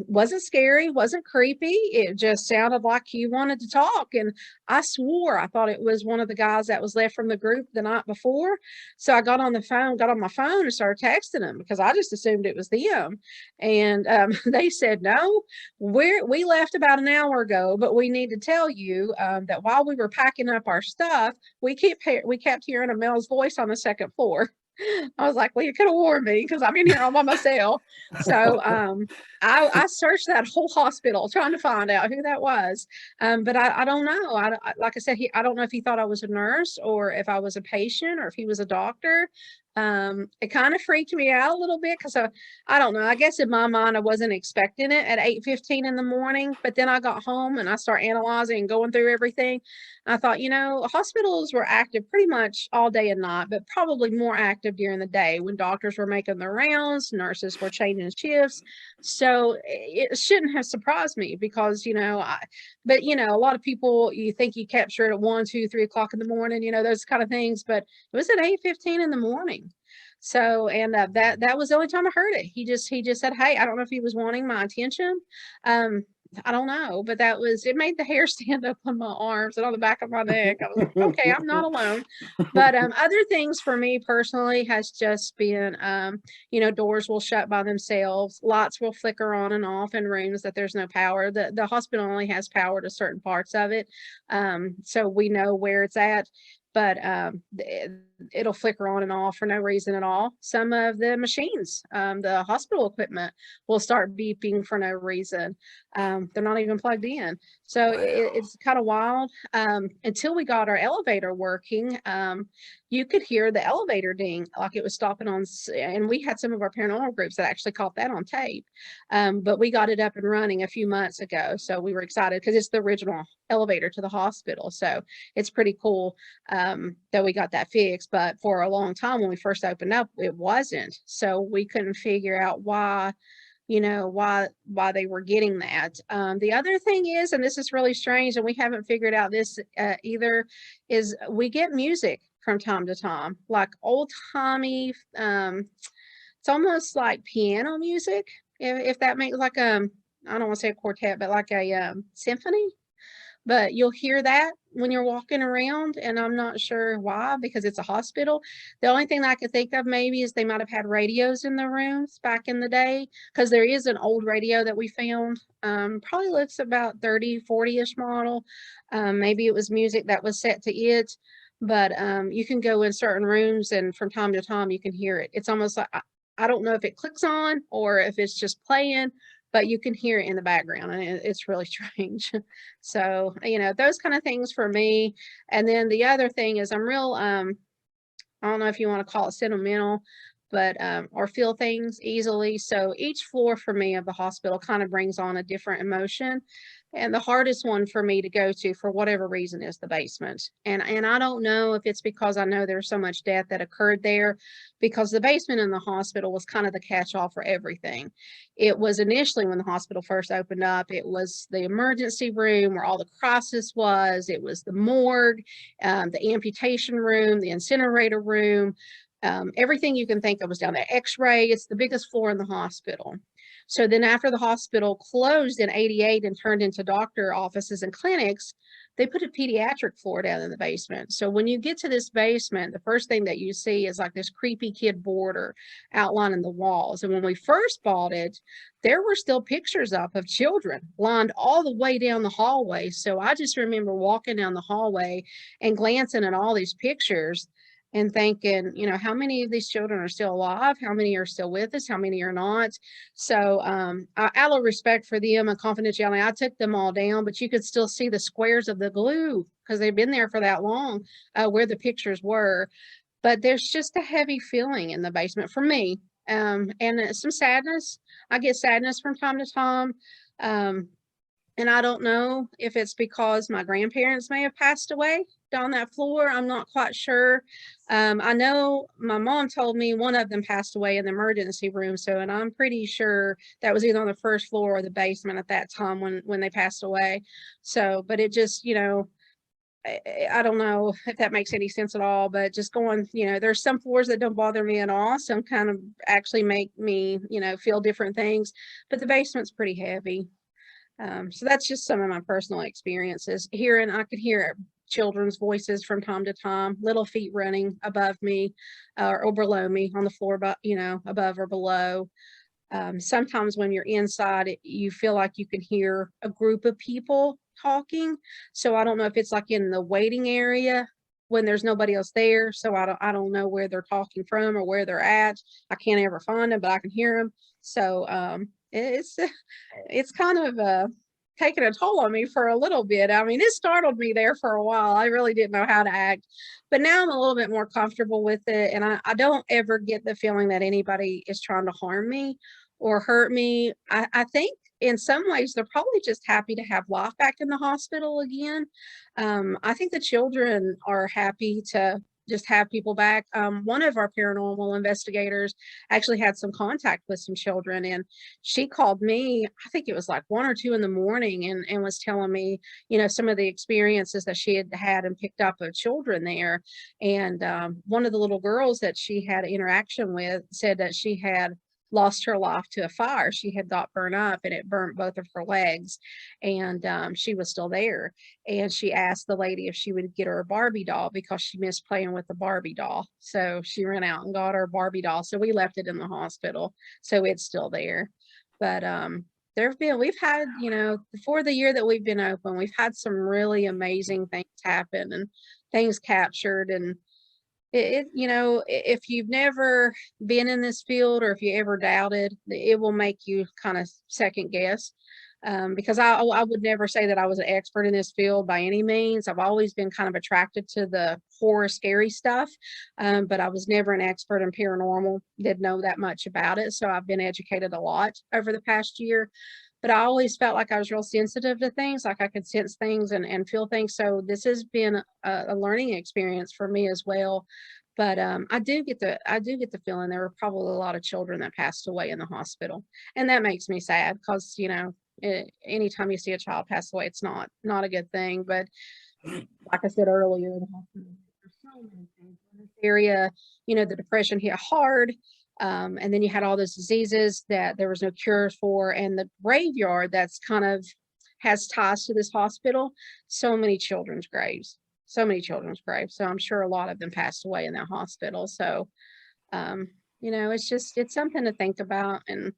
Wasn't scary, wasn't creepy. It just sounded like he wanted to talk. And I swore I thought it was one of the guys that was left from the group the night before. So I got on my phone and started texting them because I just assumed it was them. And they said, "No, we left about an hour ago, but we need to tell you that while we were packing up our stuff, we kept hearing a male's voice on the second floor." I was like, "Well, you could have warned me because I'm in here all by myself." So I searched that whole hospital trying to find out who that was. But I don't know. Like I said, I don't know if he thought I was a nurse or if I was a patient or if he was a doctor. It kind of freaked me out a little bit because I don't know. I guess in my mind, I wasn't expecting it at 8:15 in the morning. But then I got home and I started analyzing and going through everything. I thought, hospitals were active pretty much all day and night, but probably more active during the day when doctors were making their rounds, nurses were changing shifts. So it shouldn't have surprised me because, but a lot of people, you think you capture it at 1, 2, 3 o'clock in the morning, those kind of things, but it was at 8:15 in the morning. So, and that was the only time I heard it. He just said, "Hey." I don't know if he was wanting my attention. I don't know, but it made the hair stand up on my arms and on the back of my neck. I was like, okay, I'm not alone. But other things for me personally has just been, doors will shut by themselves. Lights will flicker on and off in rooms that there's no power. The hospital only has power to certain parts of it. So we know where it's at. but it'll flicker on and off for no reason at all. Some of the machines, the hospital equipment, will start beeping for no reason. They're not even plugged in. So Wow. it's kind of wild. Until we got our elevator working, you could hear the elevator ding like it was stopping on, and we had some of our paranormal groups that actually caught that on tape. But we got it up and running a few months ago, so we were excited because it's the original elevator to the hospital. So it's pretty cool that we got that fixed. But for a long time when we first opened up, it wasn't. So we couldn't figure out why, why they were getting that. The other thing is, and this is really strange, and we haven't figured out this either, is we get music from time to time, like old timey. It's almost like piano music, if that makes like I don't want to say a quartet, but like a symphony. But you'll hear that when you're walking around, and I'm not sure why, because it's a hospital. The only thing that I could think of maybe is they might have had radios in the rooms back in the day, because there is an old radio that we found. Probably looks about 30, 40-ish model. Maybe it was music that was set to it, but you can go in certain rooms and from time to time you can hear it. It's almost like, I don't know if it clicks on or if it's just playing, but you can hear it in the background, and it's really strange. So, those kind of things for me. And then the other thing is I'm real, I don't know if you want to call it sentimental, but, or feel things easily. So each floor for me of the hospital kind of brings on a different emotion. And the hardest one for me to go to for whatever reason is the basement. And I don't know if it's because I know there's so much death that occurred there, because the basement in the hospital was kind of the catch-all for everything. It was initially, when the hospital first opened up, it was the emergency room where all the crisis was. It was the morgue, the amputation room, the incinerator room. Everything you can think of was down there. X-ray, it's the biggest floor in the hospital. So then after the hospital closed in 88 and turned into doctor offices and clinics, they put a pediatric floor down in the basement. So when you get to this basement, the first thing that you see is like this creepy kid border outlining the walls. And when we first bought it, there were still pictures up of children lined all the way down the hallway. So I just remember walking down the hallway and glancing at all these pictures and thinking, how many of these children are still alive? How many are still with us? How many are not? So out of respect for them and confidentiality, I took them all down, but you could still see the squares of the glue because they've been there for that long, where the pictures were. But there's just a heavy feeling in the basement for me, and some sadness. I get sadness from time to time. And I don't know if it's because my grandparents may have passed away on that floor. I'm not quite sure. I know my mom told me one of them passed away in the emergency room. And I'm pretty sure that was either on the first floor or the basement at that time when they passed away. So, but it just, I don't know if that makes any sense at all, but just going, there's some floors that don't bother me at all. Some kind of actually make me, feel different things, but the basement's pretty heavy. So that's just some of my personal experiences. I could hear children's voices from time to time, little feet running above me or below me on the floor, but above or below. Sometimes when you're inside, you feel like you can hear a group of people talking. So I don't know if it's like in the waiting area when there's nobody else there. So I don't know where they're talking from or where they're at. I can't ever find them, but I can hear them. So it's kind of taken a toll on me for a little bit. I mean, it startled me there for a while. I really didn't know how to act, but now I'm a little bit more comfortable with it. And I don't ever get the feeling that anybody is trying to harm me or hurt me. I think in some ways they're probably just happy to have life back in the hospital again. I think the children are happy to just have people back. One of our paranormal investigators actually had some contact with some children, and she called me, I think it was like 1 or 2 in the morning, and was telling me, some of the experiences that she had and picked up of children there. And one of the little girls that she had interaction with said that she had lost her life to a fire. She had got burned up and it burnt both of her legs, and she was still there. And she asked the lady if she would get her a Barbie doll because she missed playing with the Barbie doll. So she ran out and got her Barbie doll. So we left it in the hospital, so it's still there. But we've had, for the year that we've been open, we've had some really amazing things happen and things captured. And if you've never been in this field, or if you ever doubted, it will make you kind of second guess. Because I would never say that I was an expert in this field by any means. I've always been kind of attracted to the horror, scary stuff, but I was never an expert in paranormal, didn't know that much about it. So I've been educated a lot over the past year, but I always felt like I was real sensitive to things, like I could sense things and feel things. So this has been a learning experience for me as well. But I do get the feeling there were probably a lot of children that passed away in the hospital, and that makes me sad because anytime you see a child pass away, it's not a good thing. But like I said earlier, the hospital, there's so many things in this area. The depression hit hard, and then you had all those diseases that there was no cures for, and the graveyard that's kind of has ties to this hospital. So many children's graves. So I'm sure a lot of them passed away in that hospital. So, it's something to think about. And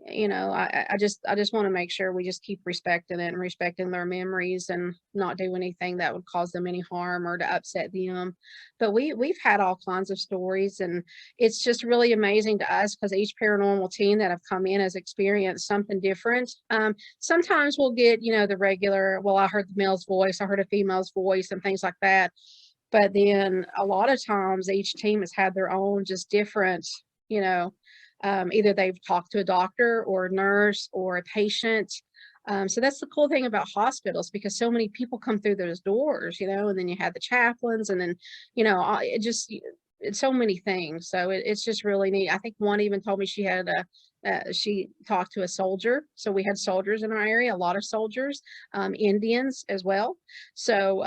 I just want to make sure we just keep respecting it and respecting their memories, and not do anything that would cause them any harm or to upset them. But we've had all kinds of stories, and it's just really amazing to us because each paranormal team that have come in has experienced something different. Sometimes we'll get, the regular, well, I heard the male's voice, I heard a female's voice, and things like that. But then a lot of times each team has had their own just different, either they've talked to a doctor or a nurse or a patient. So that's the cool thing about hospitals, because so many people come through those doors, and then you have the chaplains, and then, it's so many things. So it's just really neat. I think one even told me she talked to a soldier. So we had soldiers in our area, a lot of soldiers, Indians as well. So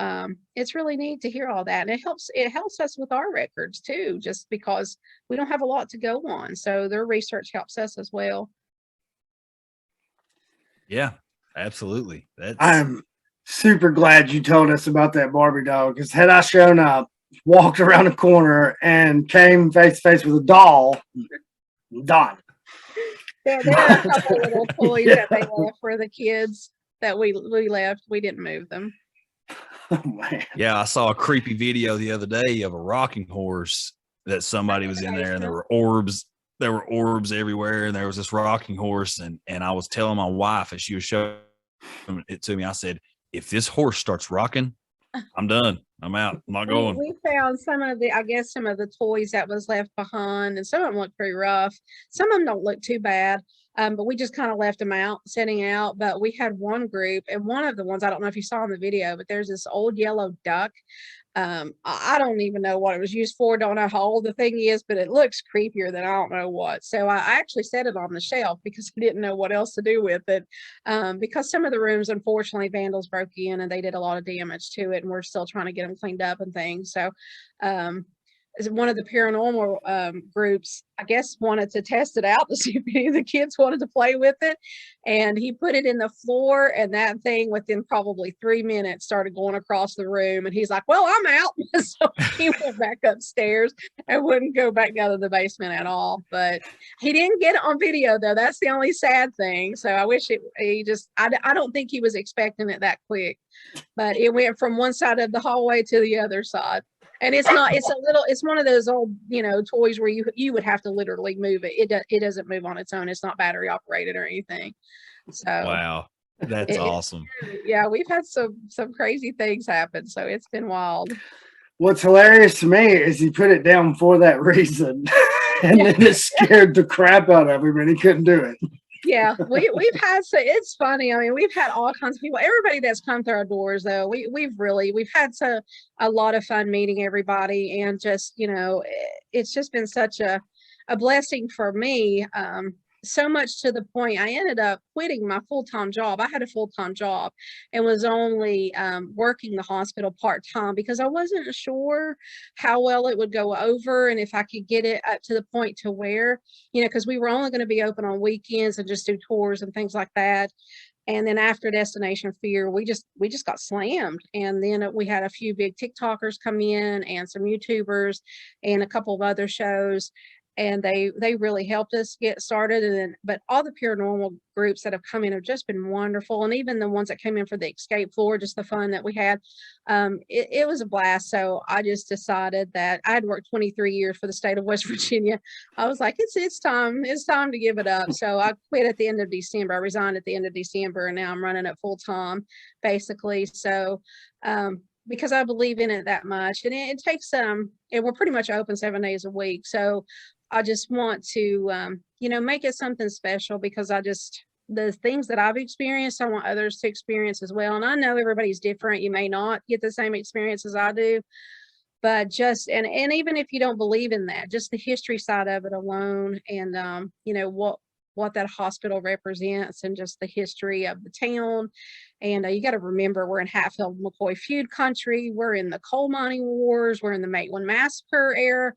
it's really neat to hear all that. And it helps us with our records too, just because we don't have a lot to go on. So their research helps us as well. Yeah, absolutely. I'm super glad you told us about that Barbie doll, because had I shown up, walked around the corner, and came face to face with a doll, done. There are a couple little toys that they left for the kids that we left. We didn't move them. Oh, man. Yeah, I saw a creepy video the other day of a rocking horse that somebody was in there, and there were orbs. There were orbs everywhere, and there was this rocking horse. And I was telling my wife as she was showing it to me, I said, if this horse starts rocking, I'm done. I'm out. I'm not going. We found some of the toys that was left behind, and some of them look pretty rough. Some of them don't look too bad. But we just kind of left them out, setting out. But we had one group, and one of the ones, I don't know if you saw in the video, but there's this old yellow duck. I don't even know what it was used for. Don't know how old the thing is, but it looks creepier than I don't know what. So I actually set it on the shelf because I didn't know what else to do with it. Because some of the rooms, unfortunately, vandals broke in and they did a lot of damage to it, and we're still trying to get them cleaned up and things. So, one of the paranormal groups, I guess, wanted to test it out to see if any of the kids wanted to play with it. And he put it in the floor, and that thing within probably 3 minutes started going across the room. And he's like, well, I'm out. So he went back upstairs and wouldn't go back down to the basement at all. But he didn't get it on video, though. That's the only sad thing. So I wish I don't think he was expecting it that quick. But it went from one side of the hallway to the other side. And it's one of those old, toys where you would have to literally move it. It doesn't move on its own. It's not battery operated or anything. So wow, that's awesome. Yeah, we've had some crazy things happen. So it's been wild. What's hilarious to me is he put it down for that reason, and then it scared the crap out of him, and he couldn't do it. Yeah, we've had it's funny. I mean, we've had all kinds of people. Everybody that's come through our doors, though, we've had a lot of fun meeting everybody, and just it's just been such a blessing for me. So much to the point I ended up quitting my full-time job. I had a full-time job and was only working the hospital part-time because I wasn't sure how well it would go over and if I could get it up to the point to where, because we were only going to be open on weekends and just do tours and things like that. And then after Destination Fear, we just got slammed. And then we had a few big TikTokers come in and some YouTubers and a couple of other shows. and they really helped us get started. And then, but all the paranormal groups that have come in have just been wonderful, and even the ones that came in for the escape floor, just the fun that we had, it was a blast. So I just decided that I had worked 23 years for the state of West Virginia. I was like, it's time to give it up. So I quit at the end of December. I resigned at the end of December, and now I'm running it full time, basically. So because I believe in it that much, and it takes and we're pretty much open 7 days a week. So I just want to make it something special, because the things that I've experienced, I want others to experience as well. And I know everybody's different. You may not get the same experience as I do, but just and even if you don't believe in that, just the history side of it alone, and what that hospital represents, and just the history of the town. And you got to remember, we're in Hatfield McCoy feud country. We're in the coal mining wars. We're in the Maitland massacre era.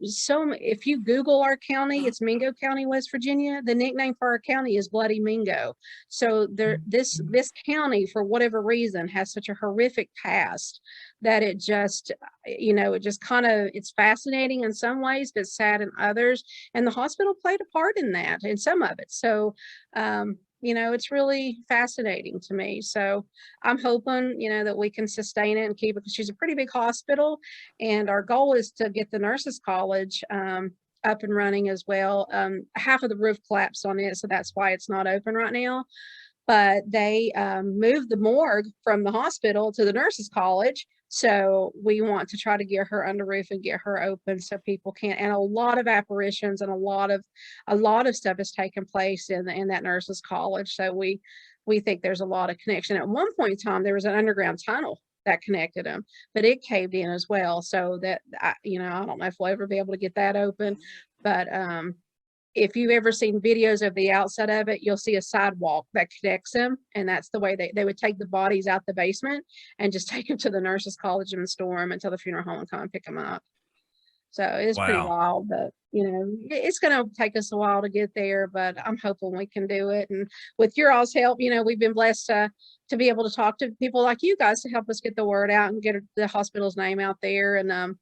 So if you Google our county, it's Mingo County, West Virginia. The nickname for our county is Bloody Mingo. So this county, for whatever reason, has such a horrific past that it just it's fascinating in some ways, but sad in others. And the hospital played a part in that, in some of it. So it's really fascinating to me. So I'm hoping, that we can sustain it and keep it, because she's a pretty big hospital. And our goal is to get the nurses college up and running as well. Half of the roof collapsed on it, so that's why it's not open right now. But they moved the morgue from the hospital to the nurses college. So we want to try to get her under roof and get her open, so people can. And a lot of apparitions and a lot of stuff has taken place in that nurses college. So we think there's a lot of connection. At one point in time, there was an underground tunnel that connected them, but it caved in as well. So that I don't know if we'll ever be able to get that open. But if you've ever seen videos of the outside of it, you'll see a sidewalk that connects them. And that's the way they would take the bodies out the basement and just take them to the nurses college and store them until the funeral home and come and pick them up. So it's pretty wild, but it's going to take us a while to get there, but I'm hoping we can do it. And with your all's help, we've been blessed to be able to talk to people like you guys to help us get the word out and get the hospital's name out there. And,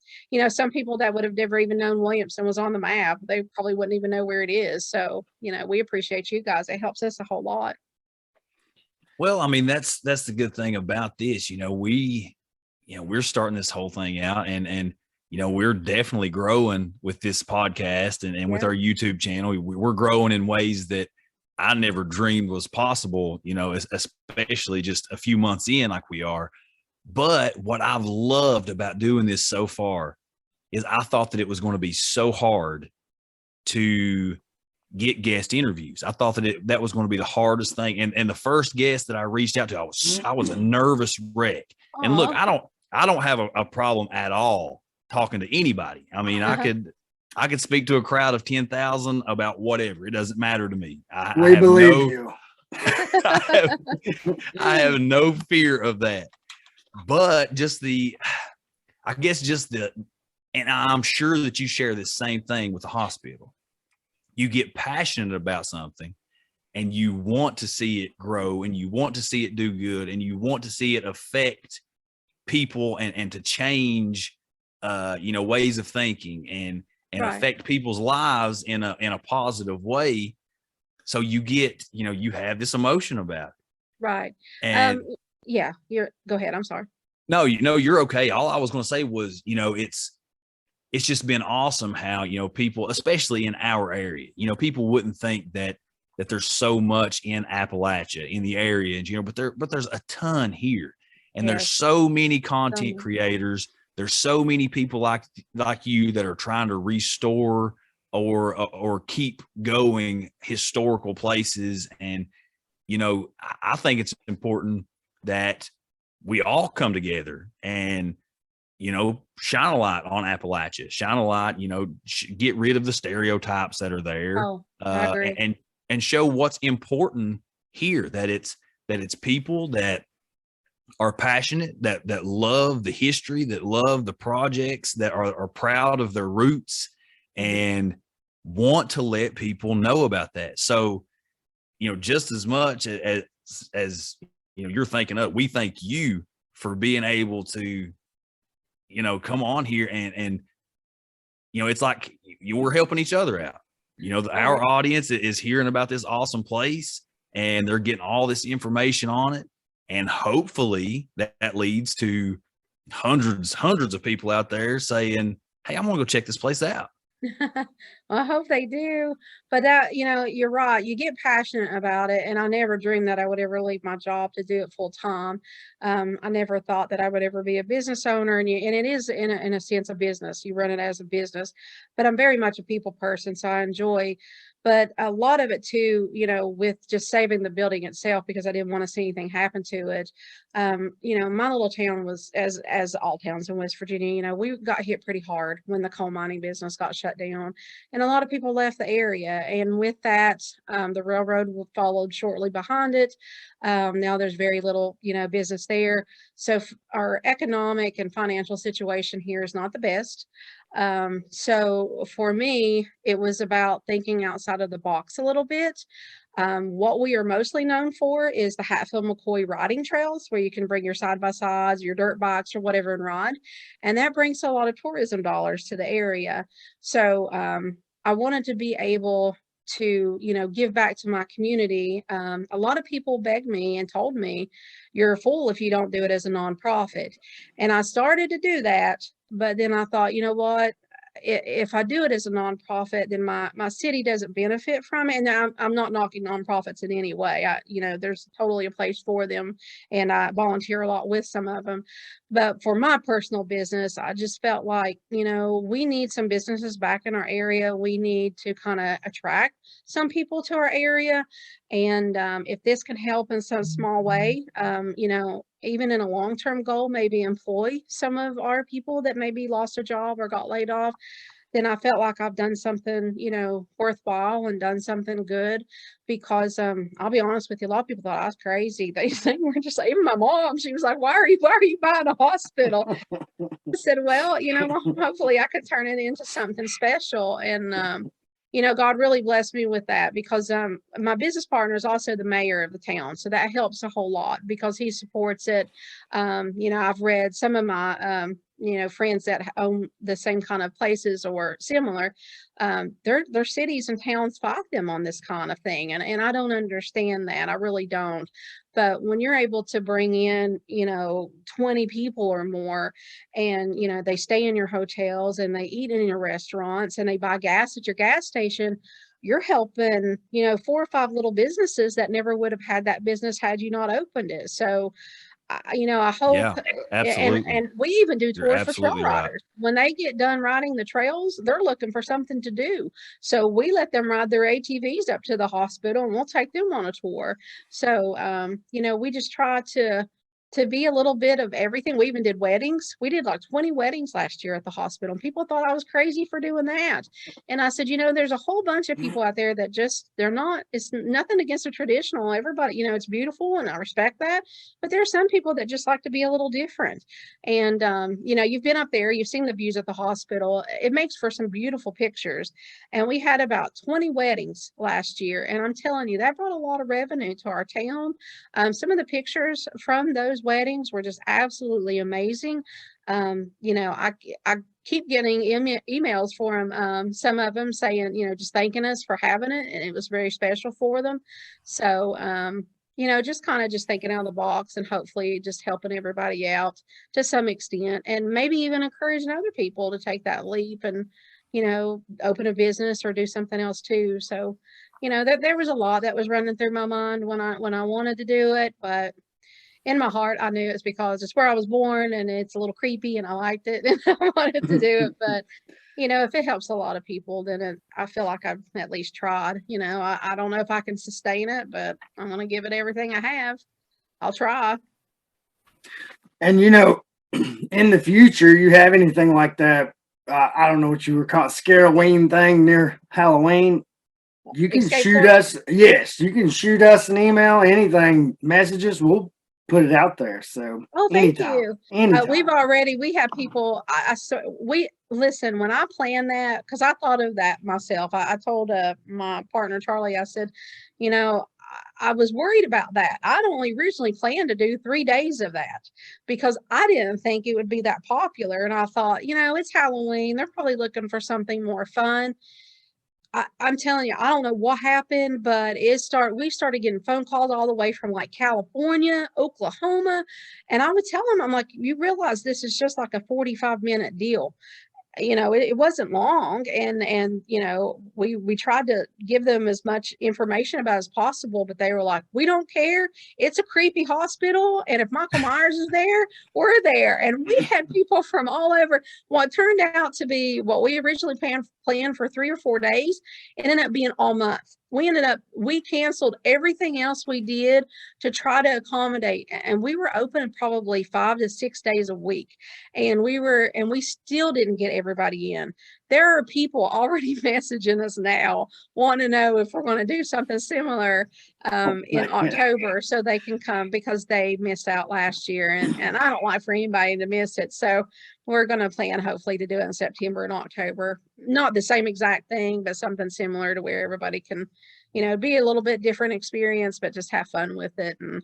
some people that would have never even known Williamson was on the map, they probably wouldn't even know where it is. So, we appreciate you guys. It helps us a whole lot. Well, I mean, that's the good thing about this. We're starting this whole thing out, and we're definitely growing with this podcast and with our YouTube channel. We're growing in ways that I never dreamed was possible, especially just a few months in like we are. But what I've loved about doing this so far is I thought that it was going to be so hard to get guest interviews. I thought that was going to be the hardest thing. And the first guest that I reached out to, I was a nervous wreck. Aww. And look, I don't have a problem at all talking to anybody. I mean, I could speak to a crowd of 10,000 about whatever. It doesn't matter to me. We believe you. I have no fear of that. But and I'm sure that you share the same thing with the hospital. You get passionate about something and you want to see it grow, and you want to see it do good, and you want to see it affect people and to change ways of thinking and affect people's lives in a positive way. So you get, you have this emotion about it. Right. And go ahead. I'm sorry. No, you're okay. All I was going to say was, it's just been awesome how, people, especially in our area, people wouldn't think that there's so much in Appalachia, in the area, and, but there's a ton here. And there's so many content creators. There's so many people like you that are trying to restore or keep going historical places. And, I think it's important that we all come together and, shine a light on Appalachia, shine a light, get rid of the stereotypes that are there, and show what's important here, that it's people that are passionate, that love the history, that love the projects, that are proud of their roots and want to let people know about that. So, just as much as you're thinking of, we thank you for being able to, come on here and it's like you're helping each other out. Our audience is hearing about this awesome place, and they're getting all this information on it. And hopefully that leads to hundreds of people out there saying, hey, I'm going to go check this place out. I hope they do. But that, you're right. You get passionate about it. And I never dreamed that I would ever leave my job to do it full time. I never thought that I would ever be a business owner. And it is in a sense a business. You run it as a business. But I'm very much a people person, so I enjoy. But a lot of it too, with just saving the building itself, because I didn't want to see anything happen to it. My little town was, as all towns in West Virginia, we got hit pretty hard when the coal mining business got shut down, and a lot of people left the area. And with that, the railroad followed shortly behind it. Now there's very little, business there. So our economic and financial situation here is not the best. So for me, it was about thinking outside of the box a little bit. What we are mostly known for is the Hatfield-McCoy riding trails, where you can bring your side-by-sides, your dirt bikes, or whatever and ride. And that brings a lot of tourism dollars to the area. So I wanted to be able to, give back to my community. A lot of people begged me and told me, you're a fool if you don't do it as a nonprofit. And I started to do that. But then I thought, you know what? If I do it as a nonprofit, then my city doesn't benefit from it. And I'm not knocking nonprofits in any way. There's totally a place for them, and I volunteer a lot with some of them. But for my personal business, I just felt like, we need some businesses back in our area. We need to kind of attract some people to our area. And if this can help in some small way, even in a long-term goal, maybe employ some of our people that maybe lost a job or got laid off, then I felt like I've done something, worthwhile and done something good. Because I'll be honest with you, a lot of people thought I was crazy. They were just like, even my mom, she was like, why are you buying a hospital? I said, well, hopefully I could turn it into something special. And God really blessed me with that, because my business partner is also the mayor of the town. So that helps a whole lot, because he supports it. I've read some of my, friends that own the same kind of places or similar. Their cities and towns fight them on this kind of thing. And I don't understand that. I really don't. But when you're able to bring in, 20 people or more, and, they stay in your hotels and they eat in your restaurants and they buy gas at your gas station, you're helping, 4 or 5 little businesses that never would have had that business had you not opened it. So, I hope, Yeah, absolutely. and we even do tours for trail absolutely right. riders. When they get done riding the trails, they're looking for something to do. So we let them ride their ATVs up to the hospital, and we'll take them on a tour. So, we just try to be a little bit of everything. We even did weddings. We did like 20 weddings last year at the hospital. And people thought I was crazy for doing that. And I said, there's a whole bunch of people out there that it's nothing against the traditional. Everybody, it's beautiful, and I respect that. But there are some people that just like to be a little different. And, you've been up there, you've seen the views at the hospital. It makes for some beautiful pictures. And we had about 20 weddings last year. And I'm telling you, that brought a lot of revenue to our town. Some of the pictures from those weddings were just absolutely amazing. I keep getting emails for them. Some of them saying, just thanking us for having it, and it was very special for them. So, just kind of just thinking out of the box, and hopefully just helping everybody out to some extent, and maybe even encouraging other people to take that leap and, open a business or do something else too. So, there was a lot that was running through my mind when I wanted to do it, but in my heart, I knew it's because it's where I was born, and it's a little creepy, and I liked it, and I wanted to do it. But, if it helps a lot of people, then I feel like I've at least tried. I don't know if I can sustain it, but I'm going to give it everything I have. I'll try. And, in the future, you have anything like that, I don't know what you were called, Scaroween thing near Halloween, you can shoot us. Yes, you can shoot us an email, anything, messages. We'll put it out there. So, thank you. Anytime. We have people. Listen, when I planned that, because I thought of that myself, I told my partner Charlie, I said, I was worried about that. I'd only originally planned to do 3 days of that because I didn't think it would be that popular. And I thought, it's Halloween. They're probably looking for something more fun. I'm telling you, I don't know what happened, but we started getting phone calls all the way from like California, Oklahoma. And I would tell them, I'm like, you realize this is just like a 45-minute deal. It wasn't long, and we tried to give them as much information about as possible, but they were like, we don't care, it's a creepy hospital, and if Michael Myers is there, we're there. And we had people from all over. What turned out to be what we originally planned for 3 or 4 days, it ended up being all month. We canceled everything else we did to try to accommodate, and we were open probably 5 to 6 days a week, and we still didn't get everybody in. There are people already messaging us now wanting to know if we're going to do something similar in October so they can come, because they missed out last year, and I don't like for anybody to miss it. So we're going to plan hopefully to do it in September and October. Not the same exact thing, but something similar to where everybody can, be a little bit different experience, but just have fun with it. And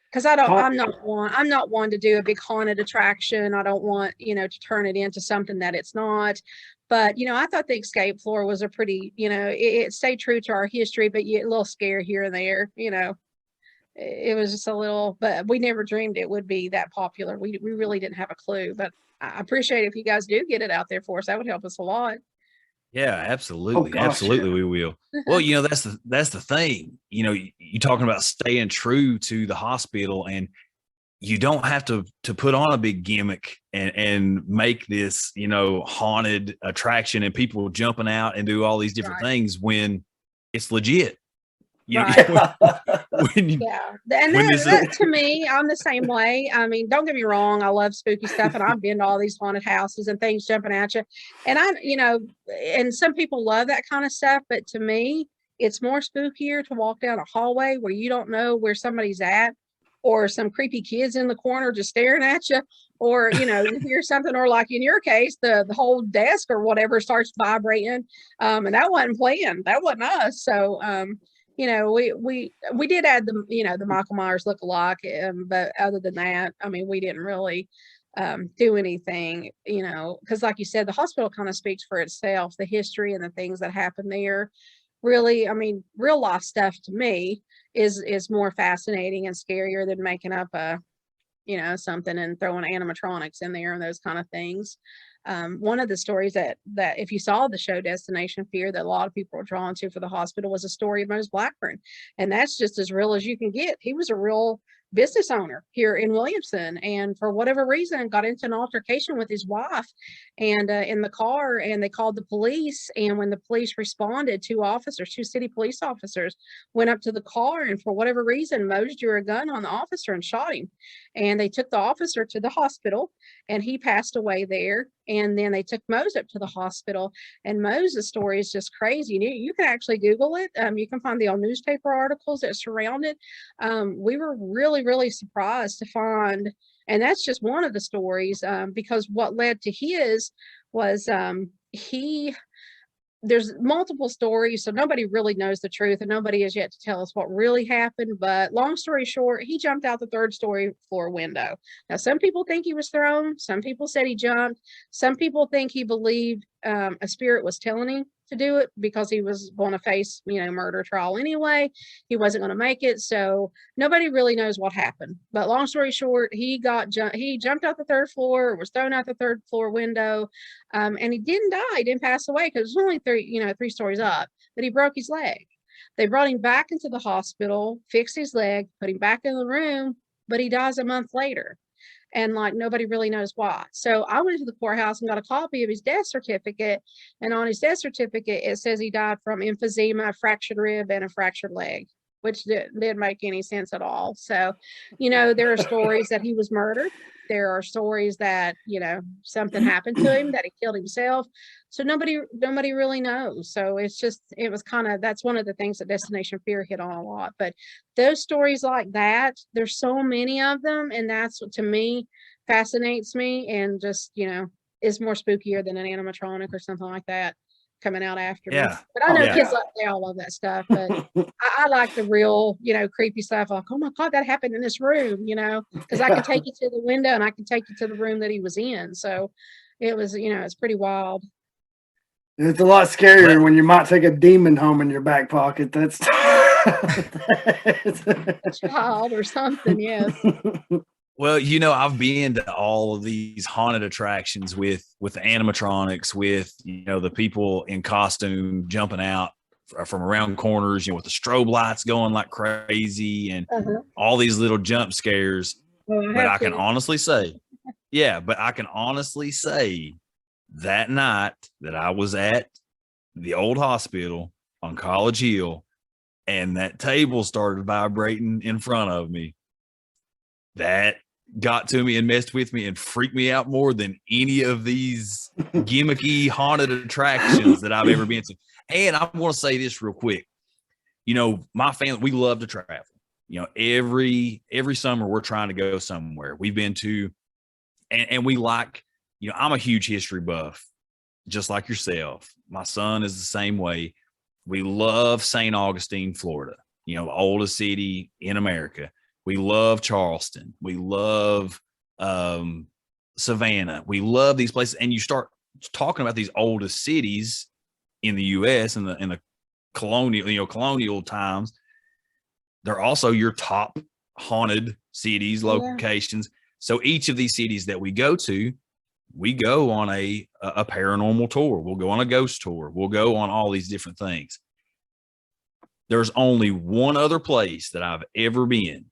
because I'm not one to do a big haunted attraction. I don't want, to turn it into something that it's not. But, I thought the escape floor was a pretty, it stayed true to our history, but a little scare here and there, it was just a little, but we never dreamed it would be that popular. We really didn't have a clue, but I appreciate if you guys do get it out there for us. That would help us a lot. Yeah, absolutely. gosh, Absolutely. yeah. We will. Well, that's the thing, you talking about staying true to the hospital, and you don't have to put on a big gimmick and make this, haunted attraction and people jumping out and do all these different things when it's legit. Right. And that to me, I'm the same way. I mean, don't get me wrong, I love spooky stuff, and I've been to all these haunted houses and things jumping at you. And and some people love that kind of stuff, but to me, it's more spookier to walk down a hallway where you don't know where somebody's at, or some creepy kids in the corner just staring at you, or you hear something, or like in your case, the whole desk or whatever starts vibrating. And that wasn't planned. That wasn't us. So we did add the Michael Myers look-alike, but other than that, I mean, we didn't really do anything, because like you said, the hospital kind of speaks for itself. The history and the things that happen there, really, I mean, real life stuff to me is more fascinating and scarier than making up a something and throwing animatronics in there and those kind of things. One of the stories that if you saw the show Destination Fear, that a lot of people were drawn to for the hospital, was a story of Mose Blackburn. And that's just as real as you can get. He was a real business owner here in Williamson, and for whatever reason got into an altercation with his wife and in the car, and they called the police. And when the police responded, two city police officers went up to the car, and for whatever reason Mose drew a gun on the officer and shot him. And they took the officer to the hospital, and he passed away there. And then they took Mose up to the hospital, and Mose's story is just crazy. You can actually Google it. You can find the old newspaper articles that surround it. We were really, really surprised to find, and that's just one of the stories, because what led to his was there's multiple stories, so nobody really knows the truth, and nobody has yet to tell us what really happened. But long story short, he jumped out the 3rd story floor window. Now, some people think he was thrown. Some people said he jumped. Some people think he believed a spirit was telling him to do it, because he was going to face, murder trial anyway. He wasn't going to make it. So nobody really knows what happened. But long story short, he jumped out the 3rd floor, was thrown out the 3rd floor window. And he didn't die. He didn't pass away, because it was only 3 stories up, but he broke his leg. They brought him back into the hospital, fixed his leg, put him back in the room, but he dies a month later. And nobody really knows why. So I went to the courthouse and got a copy of his death certificate. And on his death certificate, it says he died from emphysema, a fractured rib, and a fractured leg, which didn't make any sense at all. So, there are stories that he was murdered. There are stories that, something happened to him, that he killed himself. So nobody really knows. So it was kind of, that's one of the things that Destination Fear hit on a lot. But those stories like that, there's so many of them. And that's what, to me, fascinates me, and just, is more spookier than an animatronic or something like that. coming out after me. Yeah. But I know Yeah. kids they all love that stuff. But I like the real, creepy stuff. Like, oh my God, that happened in this room, because I can take you to the window and I can take you to the room that he was in. So it was, it's pretty wild. It's a lot scarier when you might take a demon home in your back pocket. That's A child or something, yes. Well, I've been to all of these haunted attractions with the animatronics, with the people in costume jumping out from around corners, with the strobe lights going like crazy, and all these little jump scares. But I can honestly say, that night that I was at the old hospital on College Hill, and that table started vibrating in front of me, that got to me and messed with me and freaked me out more than any of these gimmicky haunted attractions that I've ever been to. And I want to say this real quick. My family, we love to travel. Every summer we're trying to go somewhere. We've been to, and we like, I'm a huge history buff, just like yourself. My son is the same way. We love St. Augustine, Florida, the oldest city in America. We love Charleston. We love Savannah. We love these places. And you start talking about these oldest cities in the U.S. in the colonial times. They're also your top haunted cities, locations. Yeah. So each of these cities that we go to, we go on a paranormal tour. We'll go on a ghost tour. We'll go on all these different things. There's only one other place that I've ever been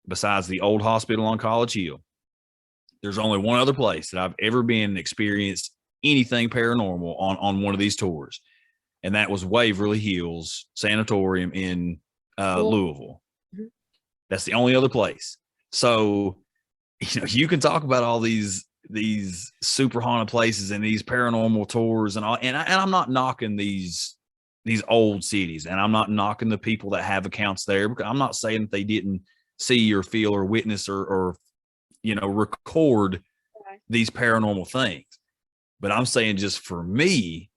besides the old hospital on College Hill. There's only one other place that I've ever been and experienced anything paranormal on one of these tours. And that was Waverly Hills Sanatorium in Louisville. Mm-hmm. That's the only other place. So, you can talk about all these super haunted places and these paranormal tours and all, and I'm not knocking these old cities, and I'm not knocking the people that have accounts there, because I'm not saying that they didn't see or feel or witness or record these paranormal things. But I'm saying, just for me,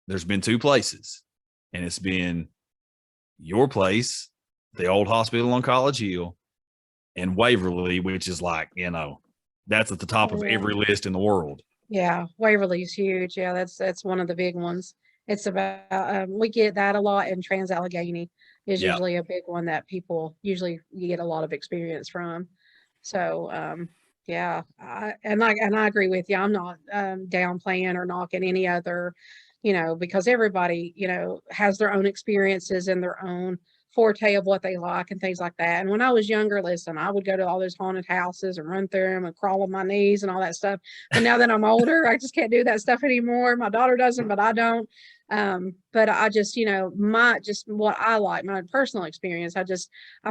there's been two places, and it's been your place, the old hospital on College Hill, and Waverly, which is like, that's at the top of every list in the world. Yeah, Waverly's huge. Yeah, that's one of the big ones. It's about we get that a lot, and Trans-Allegheny is usually a big one that people usually get a lot of experience from. So I agree with you. I'm not downplaying or knocking any other, because everybody has their own experiences and their own forte of what they like and things like that. And when I was younger, listen, I would go to all those haunted houses and run through them and crawl on my knees and all that stuff. But now that I'm older, I just can't do that stuff anymore. My daughter doesn't, but I don't. But I just, what I like, my personal experience, I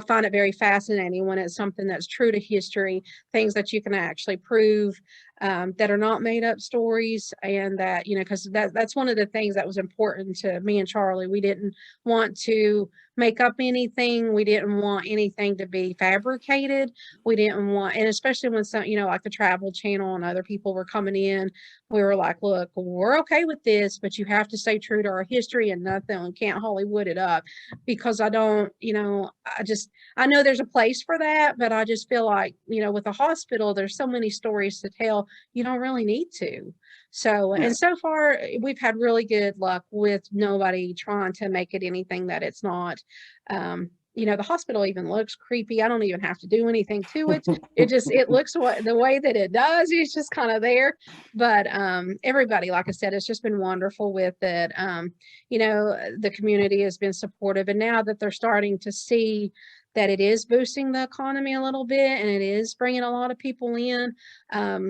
find it very fascinating when it's something that's true to history, things that you can actually prove, that are not made up stories. And that, because that's one of the things that was important to me and Charlie. We didn't want to make up anything. We didn't want anything to be fabricated. We didn't want, and especially when some, like the Travel Channel and other people were coming in, we were like, look, we're okay with this, but you have to stay true to our history and nothing. We can't Hollywood it up, because I don't, I know there's a place for that, but I just feel like, with a hospital, there's so many stories to tell. You don't really need to. So, and so far we've had really good luck with nobody trying to make it anything that it's not. The hospital even looks creepy. I don't even have to do anything to it. It looks the way that it does. It's just kind of there. But everybody, like I said, it's just been wonderful with it. The community has been supportive, and now that they're starting to see that it is boosting the economy a little bit, and it is bringing a lot of people in.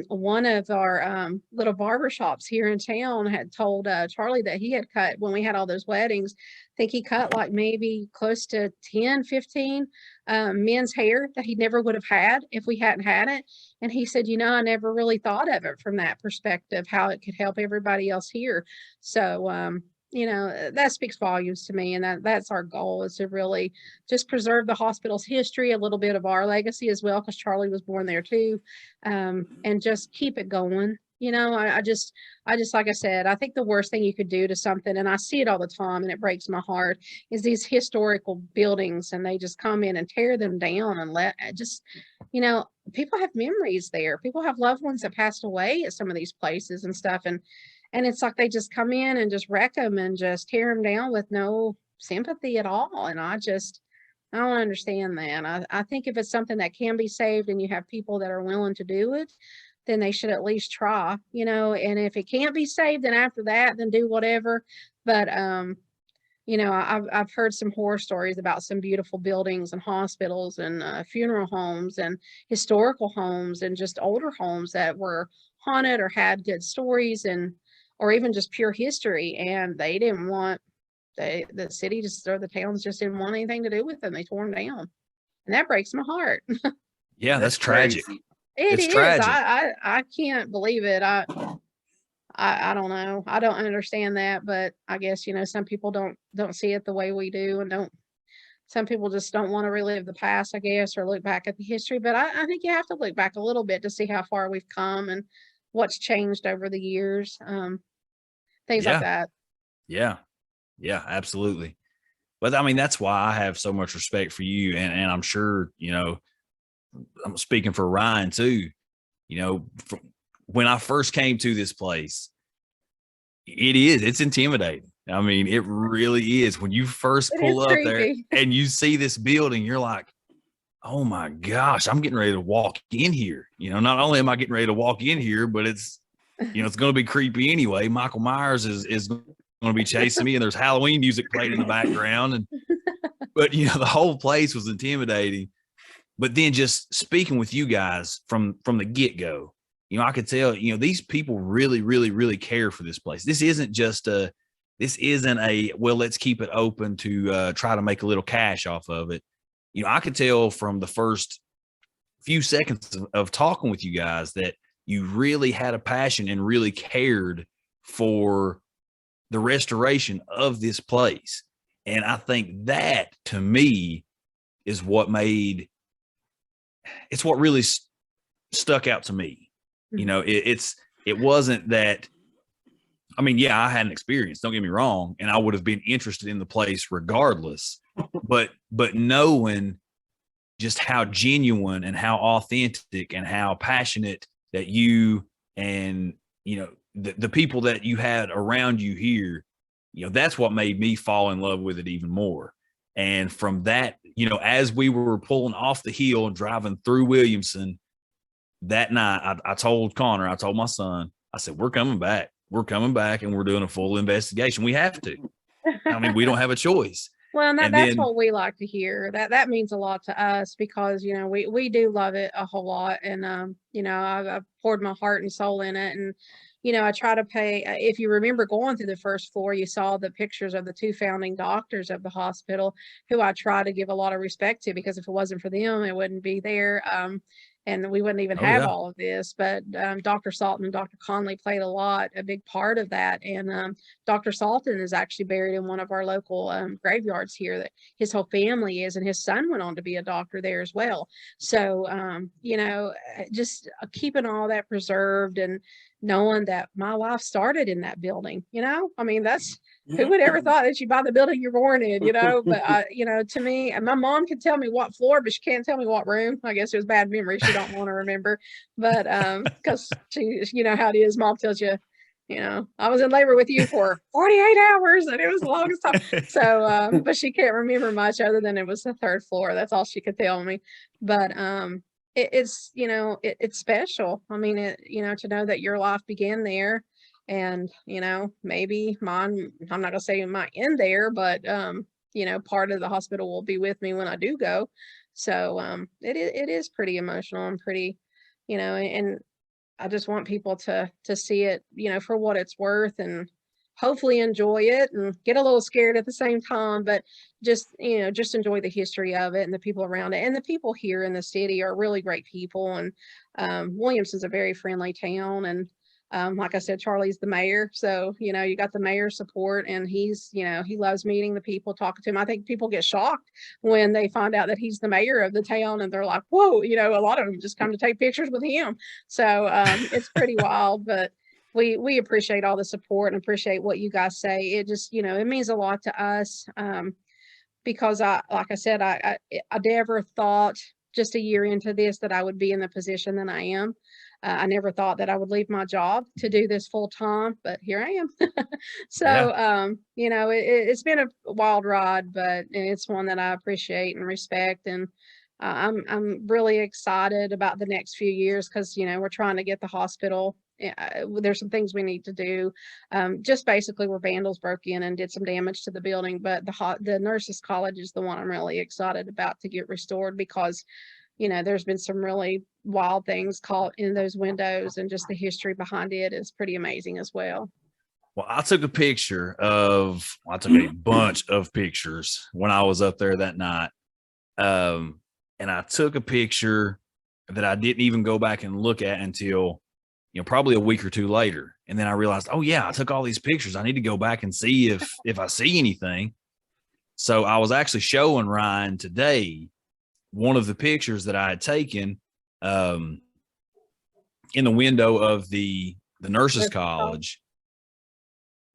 One of our little barbershops here in town had told Charlie that he had cut, when we had all those weddings, I think he cut like maybe close to 10, 15 men's hair that he never would have had if we hadn't had it. And he said, I never really thought of it from that perspective, how it could help everybody else here. So, that speaks volumes to me. And that's our goal, is to really just preserve the hospital's history, a little bit of our legacy as well, because Charlie was born there too, and just keep it going. You know, I just, like I said, I think the worst thing you could do to something, and I see it all the time and it breaks my heart, is these historical buildings and they just come in and tear them down and just, you know, people have memories there. People have loved ones that passed away at some of these places and stuff. And it's like they just come in and just wreck them and just tear them down with no sympathy at all. And I don't understand that. I think if it's something that can be saved and you have people that are willing to do it, then they should at least try, you know, and if it can't be saved, then after that, then do whatever. But, you know, I've heard some horror stories about some beautiful buildings and hospitals and funeral homes and historical homes and just older homes that were haunted or had good stories and, or even just pure history. And they didn't want, the city just, or the towns just didn't want anything to do with them. They tore them down. And that breaks my heart. Yeah, that's tragic. crazy. It It's is. tragic. I can't believe it. I don't know. I don't understand that, but I guess, you know, some people don't see it the way we do, and some people just don't want to relive the past, I guess, or look back at the history. But I think you have to look back a little bit to see how far we've come and what's changed over the years. Things like Yeah. that. Yeah. Yeah, absolutely. But I mean, that's why I have so much respect for you. And I'm sure, you know, I'm speaking for Ryan too. You know, when I first came to this place, it's intimidating. I mean, it really is. When you first It pull is up there creepy. and you see this building, you're like, oh my gosh, I'm getting ready to walk in here. You know, not only am I getting ready to walk in here, but it's, you know, it's going to be creepy anyway. Michael Myers is going to be chasing me, and there's Halloween music playing in the background. And, but, you know, the whole place was intimidating. But then just speaking with you guys from the get-go, you know, I could tell, you know, these people really, really, really care for this place. This isn't a, well, let's keep it open to try to make a little cash off of it. You know, I could tell from the first few seconds of talking with you guys that you really had a passion and really cared for the restoration of this place. And I think that, to me, is what really stuck out to me. You know, it wasn't that, I mean, yeah, I had an experience, don't get me wrong, and I would have been interested in the place regardless, but knowing just how genuine and how authentic and how passionate that you and, you know, the people that you had around you here, you know, that's what made me fall in love with it even more. And from that, you know, as we were pulling off the hill and driving through Williamson that night, I told Connor, I told my son, I said, we're coming back and we're doing a full investigation. We have to. I mean, we don't have a choice. Well, and And that's then, what we like to hear. That means a lot to us because, you know, we do love it a whole lot. And, you know, I've poured my heart and soul in it. And, you know, I try to pay, if you remember going through the first floor, you saw the pictures of the two founding doctors of the hospital, who I try to give a lot of respect to, because if it wasn't for them, it wouldn't be there. And we wouldn't even oh have yeah, all of this. But Dr. Salton and Dr. Conley played a big part of that. And Dr. Salton is actually buried in one of our local graveyards here that his whole family is, and his son went on to be a doctor there as well. So, you know, just keeping all that preserved and knowing that my life started in that building, you know, I mean, who would ever thought that you buy the building you're born in, you know? But you know, to me, and my mom can tell me what floor, but she can't tell me what room. I guess it was bad memory. She don't want to remember, but because she, you know how it is. Mom tells you, you know, I was in labor with you for 48 hours, and it was the longest time. So, but she can't remember much other than it was the third floor. That's all she could tell me. But it's, you know, it's special. I mean, you know, to know that your life began there. And, you know, maybe mine, I'm not gonna say it might end there, but you know, part of the hospital will be with me when I do go. So it is pretty emotional and pretty, you know, and I just want people to see it, you know, for what it's worth, and hopefully enjoy it and get a little scared at the same time, but just, you know, just enjoy the history of it and the people around it. And the people here in the city are really great people. And Williamson's a very friendly town, and Like I said, Charlie's the mayor. So, you got the mayor's support, and he's, he loves meeting the people, talking to him. I think people get shocked when they find out that he's the mayor of the town, and they're like, whoa, a lot of them just come to take pictures with him. So it's pretty wild, but we appreciate all the support and appreciate what you guys say. It just, it means a lot to us. Because like I said, I never thought just a year into this that I would be in the position that I am. I never thought that I would leave my job to do this full time, but here I am. So, it's been a wild ride, but it's one that I appreciate and respect. And I'm really excited about the next few years because, we're trying to get the hospital. There's some things we need to do. Just basically where vandals broke in and did some damage to the building, but the nurses college is the one I'm really excited about to get restored because there's been some really wild things caught in those windows, and just the history behind it is pretty amazing as well. Well, I took a bunch of pictures when I was up there that night. And I took a picture that I didn't even go back and look at until, probably a week or two later. And then I realized, oh yeah, I took all these pictures. I need to go back and see if I see anything. So I was actually showing Ryan today one of the pictures that I had taken in the window of the nurses college.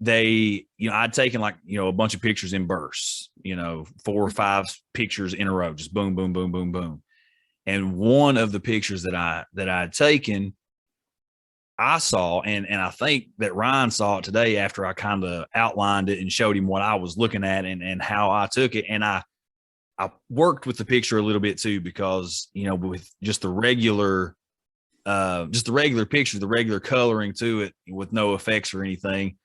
I'd taken a bunch of pictures in bursts, 4 or 5 pictures in a row, just boom, boom, boom, boom, boom. And one of the pictures that I had taken, I saw, and I think that Ryan saw it today after I kind of outlined it and showed him what I was looking at and how I took it. And I worked with the picture a little bit too, because, with just the regular picture, the regular coloring to it with no effects or anything,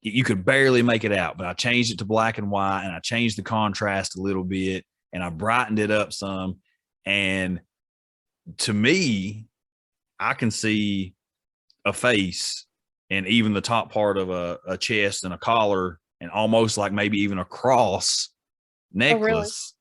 you could barely make it out. But I changed it to black and white, and I changed the contrast a little bit, and I brightened it up some. And to me, I can see a face and even the top part of a chest and a collar, and almost like maybe even a cross necklace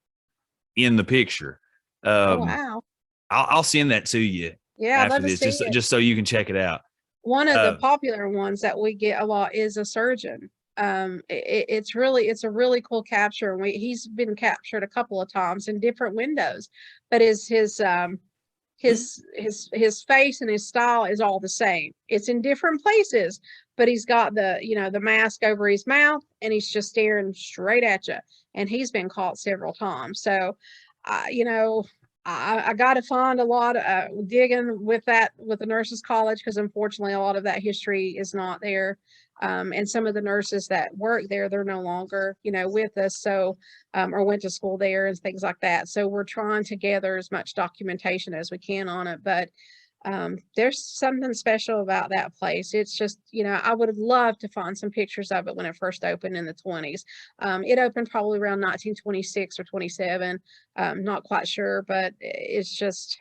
in the picture. Wow. I'll send that to you after this, just so you can check it out. One of the popular ones that we get a lot is a surgeon. It's a really cool capture. He's been captured a couple of times in different windows, but his face and his style is all the same. It's in different places, but he's got the mask over his mouth, and he's just staring straight at you. And he's been caught several times. So, I got to find a lot of digging with the nurses college, because unfortunately a lot of that history is not there. And some of the nurses that work there, they're no longer, with us. So, or went to school there and things like that. So we're trying to gather as much documentation as we can on it. But there's something special about that place. It's just, I would have loved to find some pictures of it when it first opened in the 20s. It opened probably around 1926 or 27. Not quite sure, but it's just,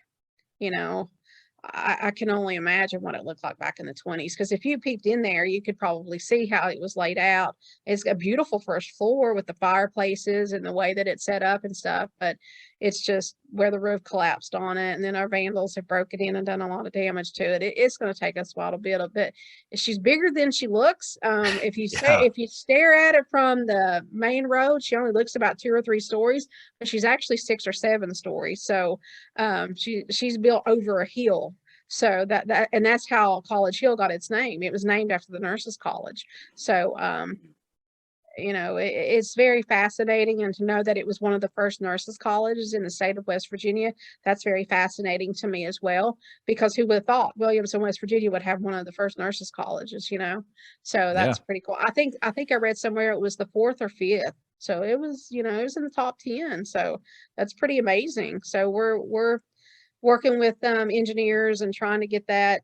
I can only imagine what it looked like back in the 20s, because if you peeked in there, you could probably see how it was laid out. It's a beautiful first floor with the fireplaces and the way that it's set up and stuff, but it's just where the roof collapsed on it, and then our vandals have broken in and done a lot of damage to it. It's going to take us a while to build a bit. She's bigger than she looks. If you stare at it from the main road, she only looks about 2 or 3 stories, but she's actually 6 or 7 stories. So she's built over a hill. So that's how College Hill got its name. It was named after the nurses college. So it's very fascinating, and to know that it was one of the first nurses colleges in the state of West Virginia, that's very fascinating to me as well, because who would have thought Williamson, West Virginia would have one of the first nurses colleges, so that's pretty cool. I think I read somewhere it was the 4th or 5th. So it was, it was in the top 10. So that's pretty amazing. So we're working with engineers and trying to get that,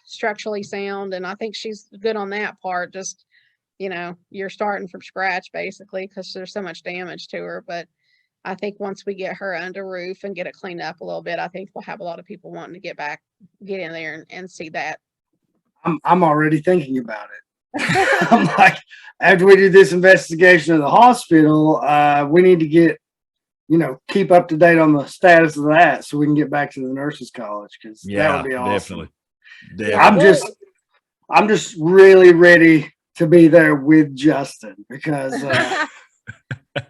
structurally sound. And I think she's good on that part. Just, you're starting from scratch basically, because there's so much damage to her. But I think once we get her under roof and get it cleaned up a little bit, I think we'll have a lot of people wanting to get in there and see that. I'm already thinking about it. I'm like, after we do this investigation of the hospital, we need to get, keep up to date on the status of that, so we can get back to the nurses college, because that would be awesome. Definitely. I'm just really ready to be there with Justin because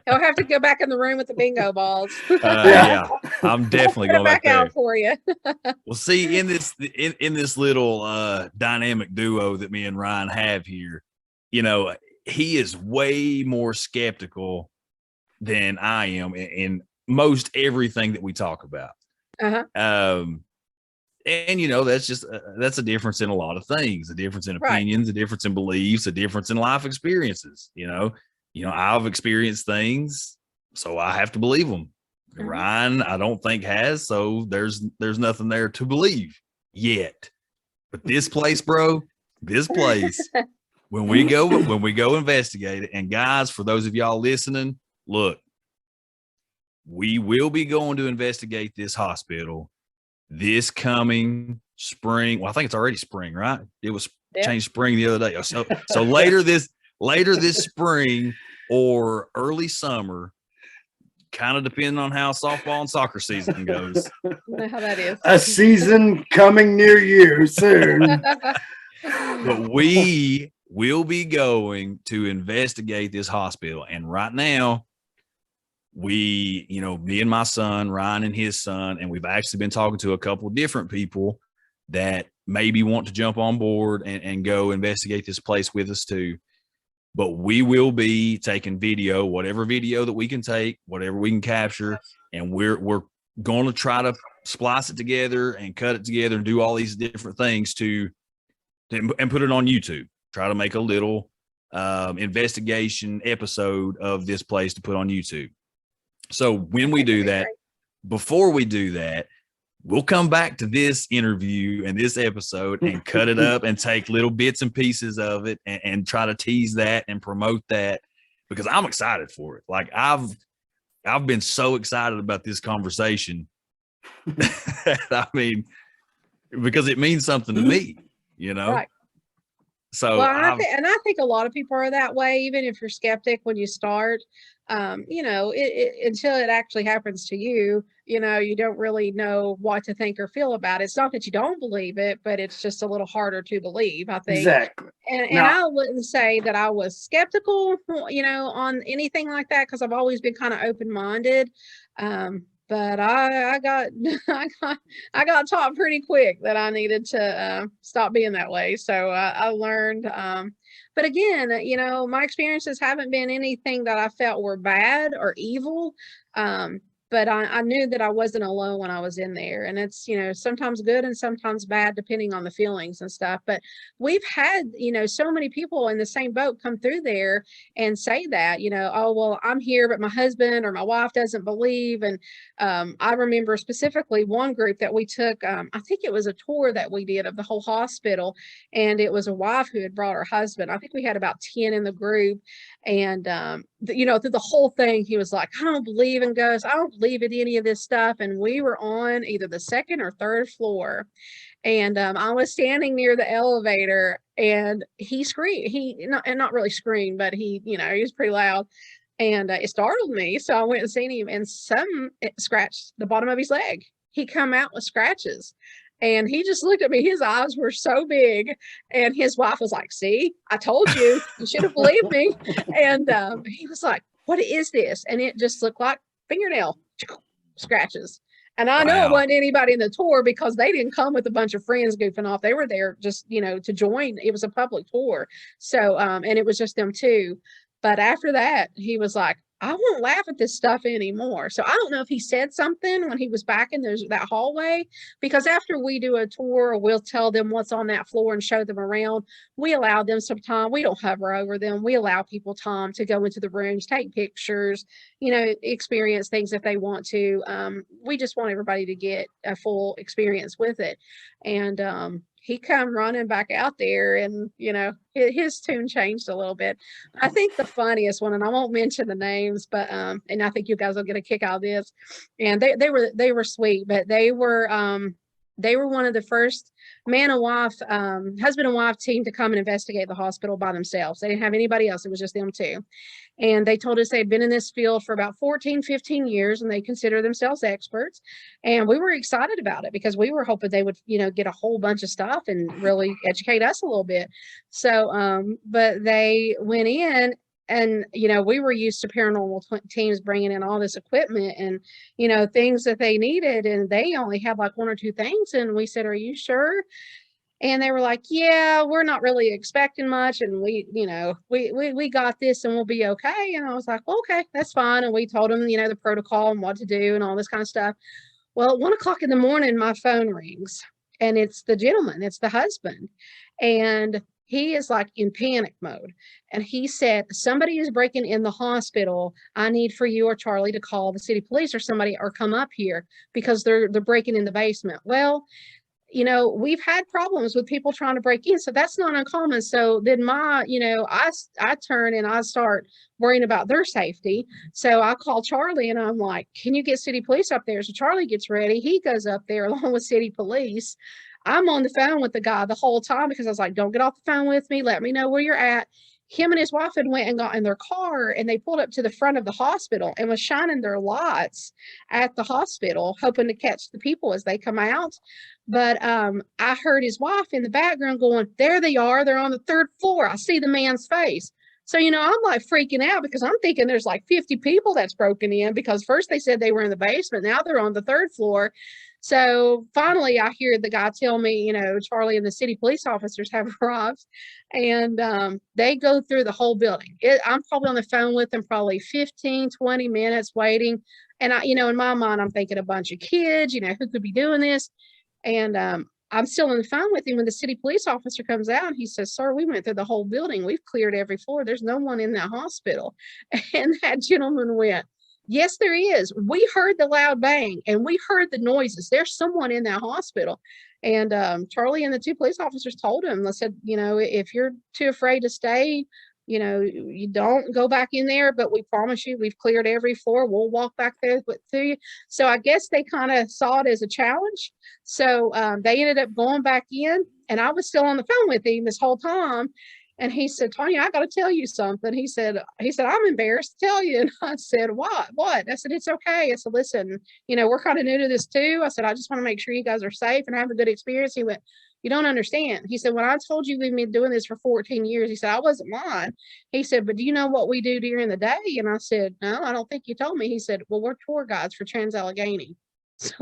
He'll have to go back in the room with the bingo balls. Yeah, I'm definitely going back there. Out for you. Well, see, in this little dynamic duo that me and Ryan have here, you know, he is way more skeptical than I am in most everything that we talk about. And you know, that's just that's a difference in a lot of things, a difference in opinions, a difference in beliefs, a difference in life experiences. You know, I've experienced things, so I have to believe them. Ryan, I don't think has, so there's nothing there to believe yet. But this place, bro, this place, when we go investigate it, and guys, for those of y'all listening, look, we will be going to investigate this hospital this coming spring. Well, I think it's already spring, right? It was changed spring the other day. So later this spring or early summer, kind of depending on how softball and soccer season goes. You know how that is. A season coming near you soon. But we will be going to investigate this hospital. And right now, me and my son, Ryan and his son, and we've actually been talking to a couple of different people that maybe want to jump on board and go investigate this place with us too. But we will be taking video, whatever video that we can take, whatever we can capture, and we're going to try to splice it together and cut it together and do all these different things and put it on YouTube. Try to make a little investigation episode of this place to put on YouTube. So when we do that, before we do that, we'll come back to this interview and this episode and cut it up and take little bits and pieces of it and try to tease that and promote that, because I'm excited for it. Like I've been so excited about this conversation. I mean, because it means something to me, you know? Right. So well, I think a lot of people are that way, even if you're skeptic when you start, you know, until it actually happens to you, you know, you don't really know what to think or feel about it. It's not that you don't believe it, but it's just a little harder to believe, I think. Exactly. And I wouldn't say that I was skeptical, you know, on anything like that, because I've always been kind of open-minded. But I got I got taught pretty quick that I needed to stop being that way. So I learned. But again, you know, my experiences haven't been anything that I felt were bad or evil. But I knew that I wasn't alone when I was in there. And it's, you know, sometimes good and sometimes bad, depending on the feelings and stuff. But we've had, you know, so many people in the same boat come through there and say that, you know, oh, well, I'm here, but my husband or my wife doesn't believe. And I remember specifically one group that we took, I think it was a tour that we did of the whole hospital. And it was a wife who had brought her husband. I think we had about 10 in the group. And, you know, through the whole thing, he was like, I don't believe in ghosts. I don't believe in any of this stuff. And we were on either the second or third floor. And I was standing near the elevator and he screamed. Not really screamed, but he was pretty loud. And it startled me. So I went and seen him, and it scratched the bottom of his leg. He come out with scratches. And he just looked at me. His eyes were so big. And his wife was like, see, I told you, you should have believed me. And he was like, what is this? And it just looked like fingernail scratches. And I know it wasn't anybody in the tour, because they didn't come with a bunch of friends goofing off. They were there just, you know, to join. It was a public tour. So, and it was just them two. But after that, he was like, I won't laugh at this stuff anymore. So I don't know if he said something when he was back in that hallway, because after we do a tour, we'll tell them what's on that floor and show them around. We allow them some time. We don't hover over them. We allow people time to go into the rooms, take pictures, you know, experience things if they want to. We just want everybody to get a full experience with it. And he come running back out there, and, you know, his tune changed a little bit. I think the funniest one, and I won't mention the names, but, and I think you guys will get a kick out of this, and they were sweet, but they were, They were one of the first man and wife, husband and wife team to come and investigate the hospital by themselves. They didn't have anybody else. It was just them two. And they told us they'd been in this field for about 14, 15 years, and they consider themselves experts. And we were excited about it because we were hoping they would, get a whole bunch of stuff and really educate us a little bit. So, but they went in, and we were used to paranormal teams bringing in all this equipment and things that they needed, and they only had like one or two things. And we said, are you sure? And they were like, yeah, we're not really expecting much, and we got this and we'll be okay. And I was like, well, okay, that's fine. And we told them the protocol and what to do and all this kind of stuff. Well, at 1 o'clock in the morning, my phone rings, and it's the gentleman, it's the husband, and he is like in panic mode. And he said, somebody is breaking in the hospital. I need for you or Charlie to call the city police or somebody, or come up here because they're breaking in the basement. Well, we've had problems with people trying to break in, so that's not uncommon. So then I turn and I start worrying about their safety. So I call Charlie and I'm like, can you get city police up there? So Charlie gets ready. He goes up there along with city police. I'm on the phone with the guy the whole time because I was like, don't get off the phone with me. Let me know where you're at. Him and his wife had went and got in their car, and they pulled up to the front of the hospital and was shining their lights at the hospital, hoping to catch the people as they come out. But I heard his wife in the background going, there they are. They're on the 3rd floor. I see the man's face. So, I'm like freaking out because I'm thinking there's like 50 people that's broken in, because first they said they were in the basement. Now they're on the 3rd floor. So finally, I hear the guy tell me, Charlie and the city police officers have arrived, and they go through the whole building. I'm probably on the phone with them probably 15, 20 minutes waiting. And in my mind, I'm thinking a bunch of kids, who could be doing this? And I'm still on the phone with him when the city police officer comes out, and he says, sir, we went through the whole building. We've cleared every floor. There's no one in that hospital. And that gentleman went, yes, there is. We heard the loud bang and we heard the noises. There's someone in that hospital. And Charlie and the 2 police officers told him, they said, if you're too afraid to stay, you don't go back in there, but we promise you we've cleared every floor. We'll walk back there through you. So I guess they kind of saw it as a challenge. So they ended up going back in, and I was still on the phone with him this whole time. And he said, Tanya, I got to tell you something. He said, I'm embarrassed to tell you. And I said, what? I said, it's okay. I said, listen, we're kind of new to this too. I said, I just want to make sure you guys are safe and have a good experience. He went, you don't understand. He said, when I told you we've been doing this for 14 years, he said, I wasn't lying. He said, but do you know what we do during the day? And I said, no, I don't think you told me. He said, well, we're tour guides for Trans-Allegheny. So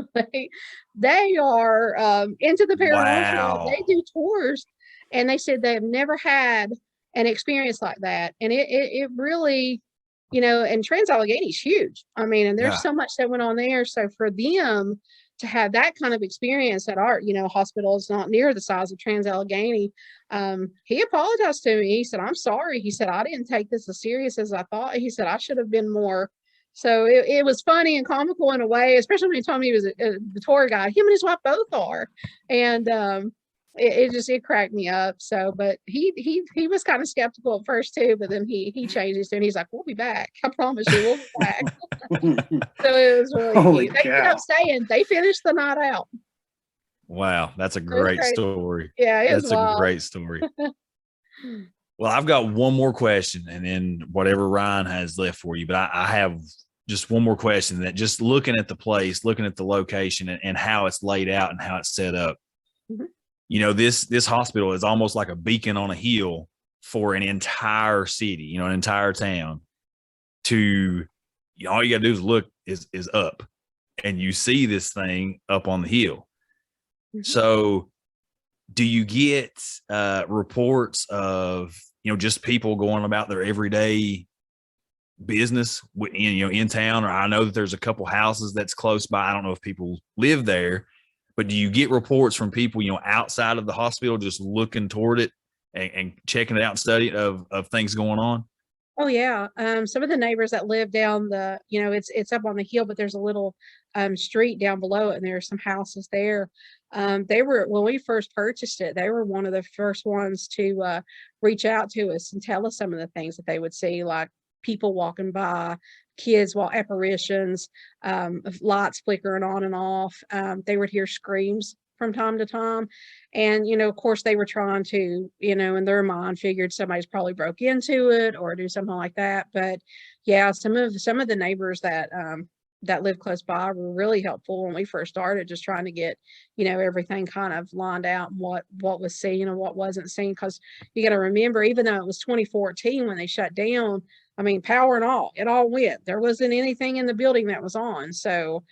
they are into the paranormal. Wow. They do tours. And they said they've never had an experience like that. And it really, and Trans-Allegheny is huge. I mean, and there's so much that went on there. So for them to have that kind of experience at our, hospital is not near the size of Trans-Allegheny. He apologized to me. He said, I'm sorry. He said, I didn't take this as serious as I thought. He said, I should have been more. So it was funny and comical in a way, especially when he told me he was the tour guide. Him and his wife both are. And it cracked me up. So, but he was kind of skeptical at first too, but then he changed his tune. He's like, we'll be back. I promise you, we'll be back. So it was really cute. They ended up staying. They finished the night out. Wow, that's a great story. Yeah, that's a great story. Well, I've got one more question, and then whatever Ryan has left for you. But I have just one more question, that just looking at the place, looking at the location and how it's laid out and how it's set up. Mm-hmm. This hospital is almost like a beacon on a hill for an entire city, an entire town. All you got to do is look is up, and you see this thing up on the hill. Mm-hmm. So do you get reports of, just people going about their everyday business in town? Or I know that there's a couple houses that's close by. I don't know if people live there, but do you get reports from people, outside of the hospital, just looking toward it and checking it out and studying of things going on? Oh yeah. Some of the neighbors that live down the, it's up on the hill, but there's a little street down below it, and there are some houses there. They were, when we first purchased it, they were one of the first ones to reach out to us and tell us some of the things that they would see, like people walking by, kids, apparitions, lights flickering on and off. They would hear screams from time to time. And, of course they were trying to, in their mind figured somebody's probably broke into it or do something like that. But yeah, some of the neighbors that live close by were really helpful when we first started, just trying to get, everything kind of lined out and what was seen and what wasn't seen. Because you got to remember, even though it was 2014 when they shut down, I mean, power and all, it all went. There wasn't anything in the building that was on. So,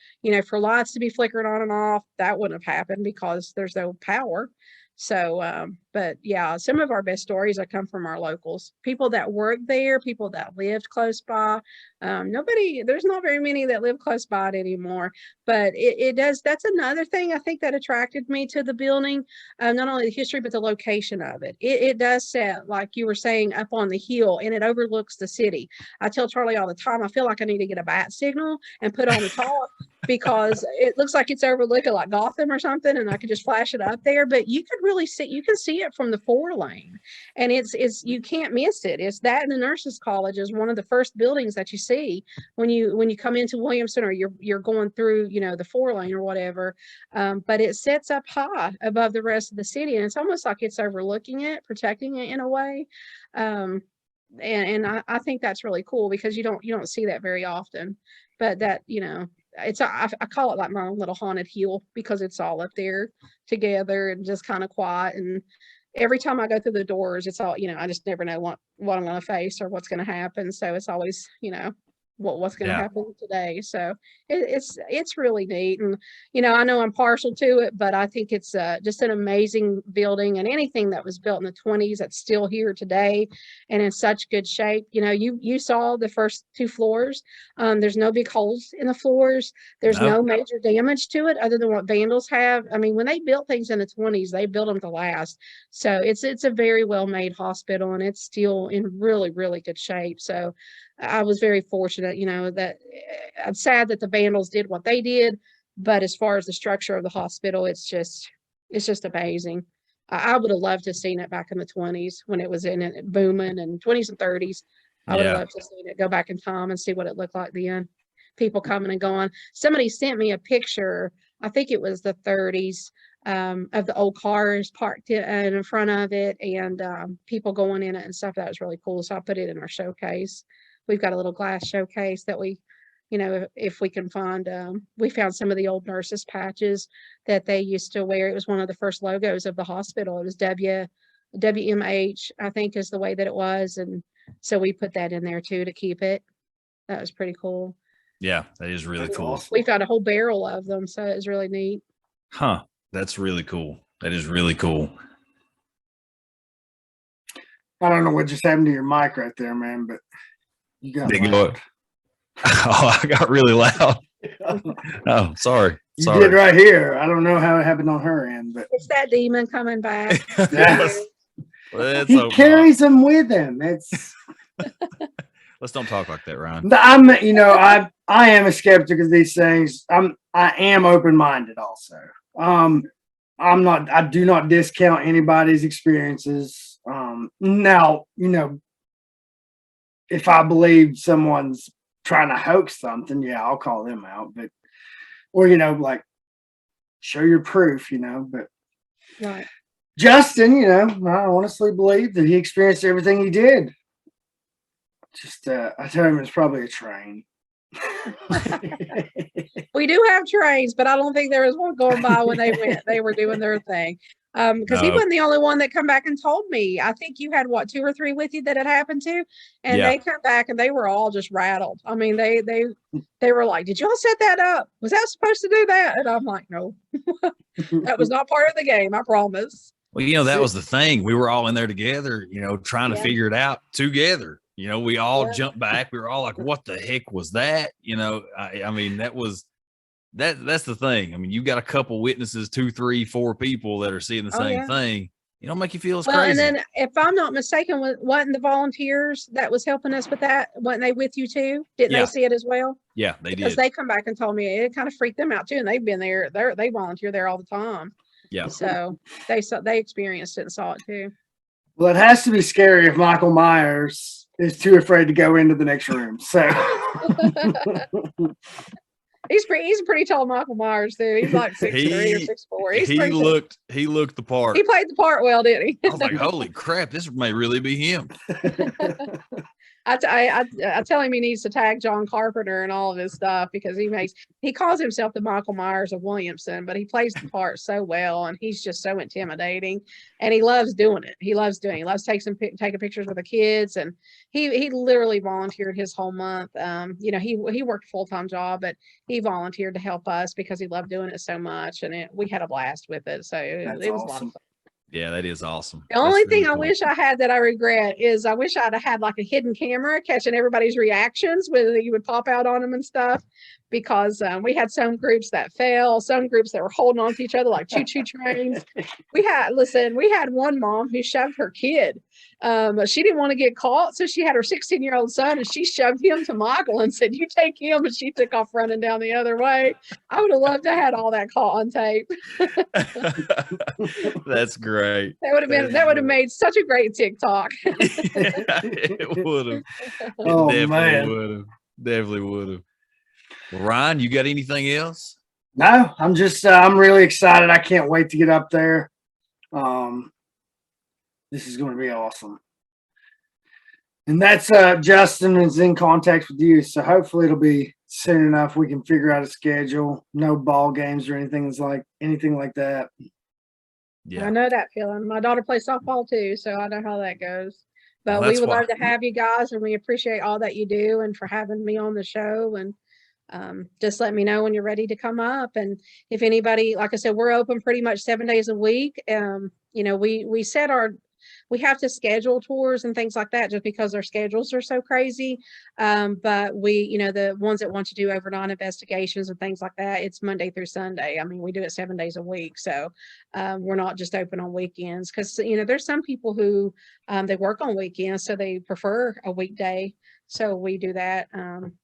for lights to be flickering on and off, that wouldn't have happened because there's no power. So, but yeah, some of our best stories that come from our locals, people that work there, people that lived close by. There's not very many that live close by it anymore, but it does. That's another thing I think that attracted me to the building. Not only the history, but the location of it. It does set, like you were saying, up on the hill, and it overlooks the city. I tell Charlie all the time, I feel like I need to get a bat signal and put on the top because it looks like it's overlooking like Gotham or something, and I could just flash it up there. But you could really see, you can see it from the 4-lane, and it's you can't miss it. It's that, and the Nurses College is one of the first buildings that you see when you come into Williamson, or you're going through, the 4-lane or whatever. But it sets up high above the rest of the city, and it's almost like it's overlooking it, protecting it in a way. And I think that's really cool because you don't see that very often. But that, I call it like my own little haunted hill because it's all up there together and just kind of quiet. And every time I go through the doors, it's all, I just never know what I'm going to face or what's going to happen. So it's always, what's going to happen today. So it's really neat. And, I know I'm partial to it, but I think it's just an amazing building, and anything that was built in the 20s that's still here today and in such good shape. You saw the first 2 floors. There's no big holes in the floors. There's no major damage to it other than what vandals have. I mean, when they built things in the 20s, they built them to last. So it's a very well made hospital, and it's still in really, really good shape. So I was very fortunate, that I'm sad that the vandals did what they did, but as far as the structure of the hospital, it's just amazing. I would have loved to have seen it back in the 20s when it was in it booming, and 20s and 30s. I would have loved to have seen it, go back in time and see what it looked like then. People coming and going. Somebody sent me a picture, I think it was the 30s, of the old cars parked in front of it, and people going in it and stuff. That was really cool. So I put it in our showcase. We've got a little glass showcase that we, if we can find, we found some of the old nurses patches that they used to wear. It was one of the first logos of the hospital. It was WMH, I think is the way that it was. And so we put that in there too to keep it. That was pretty cool. Yeah, that is really cool. We found a whole barrel of them, so it was really neat. Huh. That's really cool. That is really cool. I don't know what just happened to your mic right there, man, but you got loud. Oh, I got really loud. Oh, sorry. You did right here. I don't know how it happened on her end, but it's that demon coming back. Yes. He carries them with him. It's let's don't talk like that, Ryan. I am a skeptic of these things. I am open-minded also. I do not discount anybody's experiences. Now, if I believe someone's trying to hoax something, yeah, I'll call them out, or like show your proof, but right. Justin, I honestly believe that he experienced everything he did. Just, I tell him it's probably a train. We do have trains, but I don't think there was one going by when they were doing their thing. Because he wasn't the only one that come back and told me. I think you had 2 or 3 with you that it happened to, and they come back and they were all just rattled. I mean, they were like, "Did y'all set that up? Was that supposed to do that?" And I'm like, "No, that was not part of the game. I promise." Well, that was the thing. We were all in there together, trying to figure it out together. We all jumped back. We were all like, "What the heck was that?" I mean, that's the thing. I mean, you got a couple witnesses, 2, 3, 4 people that are seeing the same thing. You don't make you feel as crazy. And then, if I'm not mistaken, wasn't the volunteers that was helping us with that? Wasn't they with you too? Didn't they see it as well? Yeah, they did. Because they come back and told me it kind of freaked them out too, and they've been there. They volunteer there all the time. Yeah. So they experienced it and saw it too. Well, it has to be scary if Michael Myers is too afraid to go into the next room. So He's a pretty tall Michael Myers too. He's like 6'3" or 6'4". He looked the part. He played the part well, didn't he? I was like, holy crap, this may really be him. I tell him he needs to tag John Carpenter and all of his stuff because he calls himself the Michael Myers of Williamson, but he plays the part so well and he's just so intimidating and he loves doing it. He loves taking pictures with the kids and he literally volunteered his whole month. He worked a full-time job, but he volunteered to help us because he loved doing it so much and we had a blast with it. So it was awesome. A lot of fun. Yeah, that is awesome. The only thing I wish I had that I regret is I wish I'd have had like a hidden camera catching everybody's reactions when you would pop out on them and stuff, because we had some groups that fell, some groups that were holding on to each other like choo-choo trains. We had one mom who shoved her kid. She didn't want to get caught, so she had her 16-year-old son and she shoved him to Michael and said, "You take him," and she took off running down the other way. I would have loved to have had all that caught on tape. That's great. That would have made such a great TikTok. It would have. Oh, man. Definitely would have. Well, Ryan, you got anything else? No, I'm just I'm really excited. I can't wait to get up there. This is going to be awesome. And that's Justin is in contact with you, so hopefully it'll be soon enough we can figure out a schedule. No ball games or anything like that. Yeah, I know that feeling. My daughter plays softball too, so I know how that goes. But Well, we would love to have you guys, and we appreciate all that you do and for having me on the show. And just let me know when you're ready to come up. And if anybody, like I said, we're open pretty much 7 days a week. We have to schedule tours and things like that just because our schedules are so crazy. But the ones that want to do overnight investigations and things like that, it's Monday through Sunday. I mean, we do it 7 days a week. So we're not just open on weekends because, there's some people who they work on weekends, so they prefer a weekday. So we do that.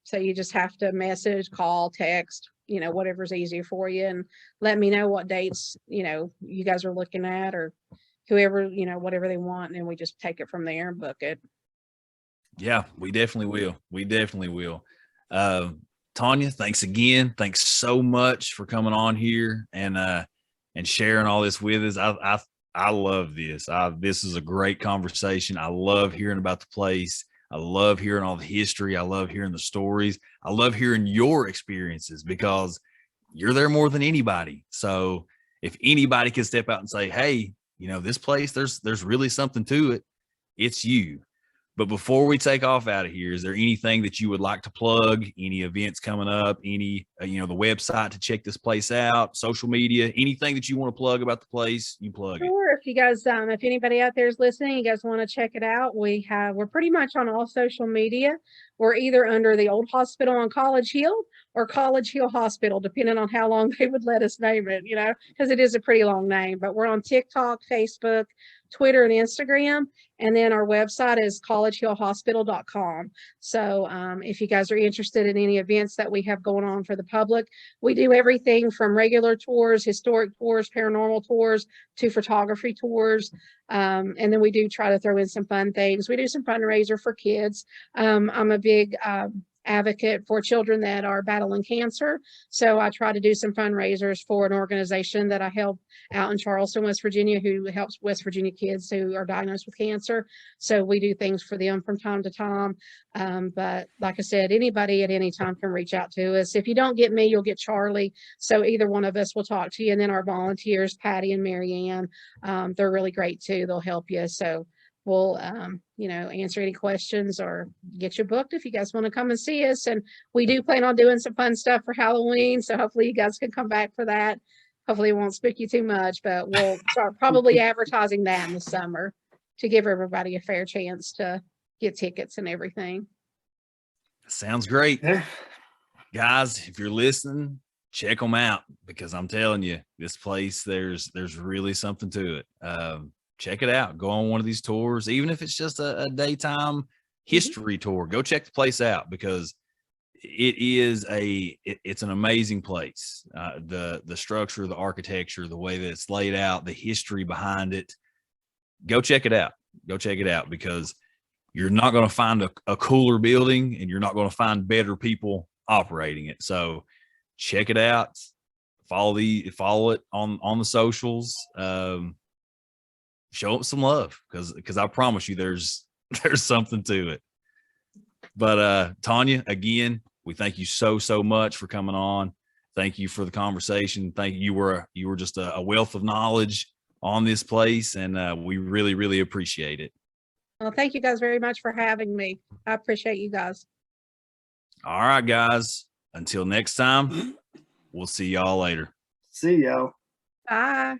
So you just have to message, call, text, whatever's easier for you, and let me know what dates, you guys are looking at, or whoever, whatever they want, and we just take it from there and book it. Yeah, we definitely will. Tanya, thanks again. Thanks so much for coming on here and sharing all this with us. I love this. This is a great conversation. I love hearing about the place. I love hearing all the history. I love hearing the stories. I love hearing your experiences because you're there more than anybody. So if anybody can step out and say, hey, this place, there's really something to it, it's you. But before we take off out of here, is there anything that you would like to plug? Any events coming up? Any, the website to check this place out, social media, anything that you want to plug about the place, you plug it. Sure. If you guys, if anybody out there is listening, you guys want to check it out, we're pretty much on all social media. We're either under the old hospital on College Hill or College Hill Hospital, depending on how long they would let us name it, because it is a pretty long name. But we're on TikTok, Facebook, Twitter, and Instagram. And then our website is collegehillhospital.com. So if you guys are interested in any events that we have going on for the public, we do everything from regular tours, historic tours, paranormal tours, to photography tours. And then we do try to throw in some fun things. We do some fundraiser for kids. I'm a big advocate for children that are battling cancer. So I try to do some fundraisers for an organization that I help out in Charleston, West Virginia, who helps West Virginia kids who are diagnosed with cancer. So we do things for them from time to time. But like I said, anybody at any time can reach out to us. If you don't get me, you'll get Charlie. So either one of us will talk to you. And then our volunteers, Patty and Mary Ann, they're really great too. They'll help you. So we'll, answer any questions or get you booked if you guys want to come and see us. And we do plan on doing some fun stuff for Halloween. So hopefully you guys can come back for that. Hopefully it won't spook you too much, but we'll start probably advertising that in the summer to give everybody a fair chance to get tickets and everything. Sounds great. Guys, if you're listening, check them out because I'm telling you, this place, there's really something to it. Check it out. Go on one of these tours, even if it's just a daytime history tour. Go check the place out because it's an amazing place. The structure, the architecture, the way that it's laid out, the history behind it. Go check it out. Go check it out because you're not going to find a cooler building and you're not going to find better people operating it. So check it out. Follow it on the socials. Show them some love because I promise you there's something to it. But Tanya, again, we thank you so much for coming on. Thank you for the conversation. Thank you. You were just a wealth of knowledge on this place, and we really appreciate it. Well, thank you guys very much for having me. I appreciate you guys. All right, guys. Until next time, we'll see y'all later. See y'all. Bye.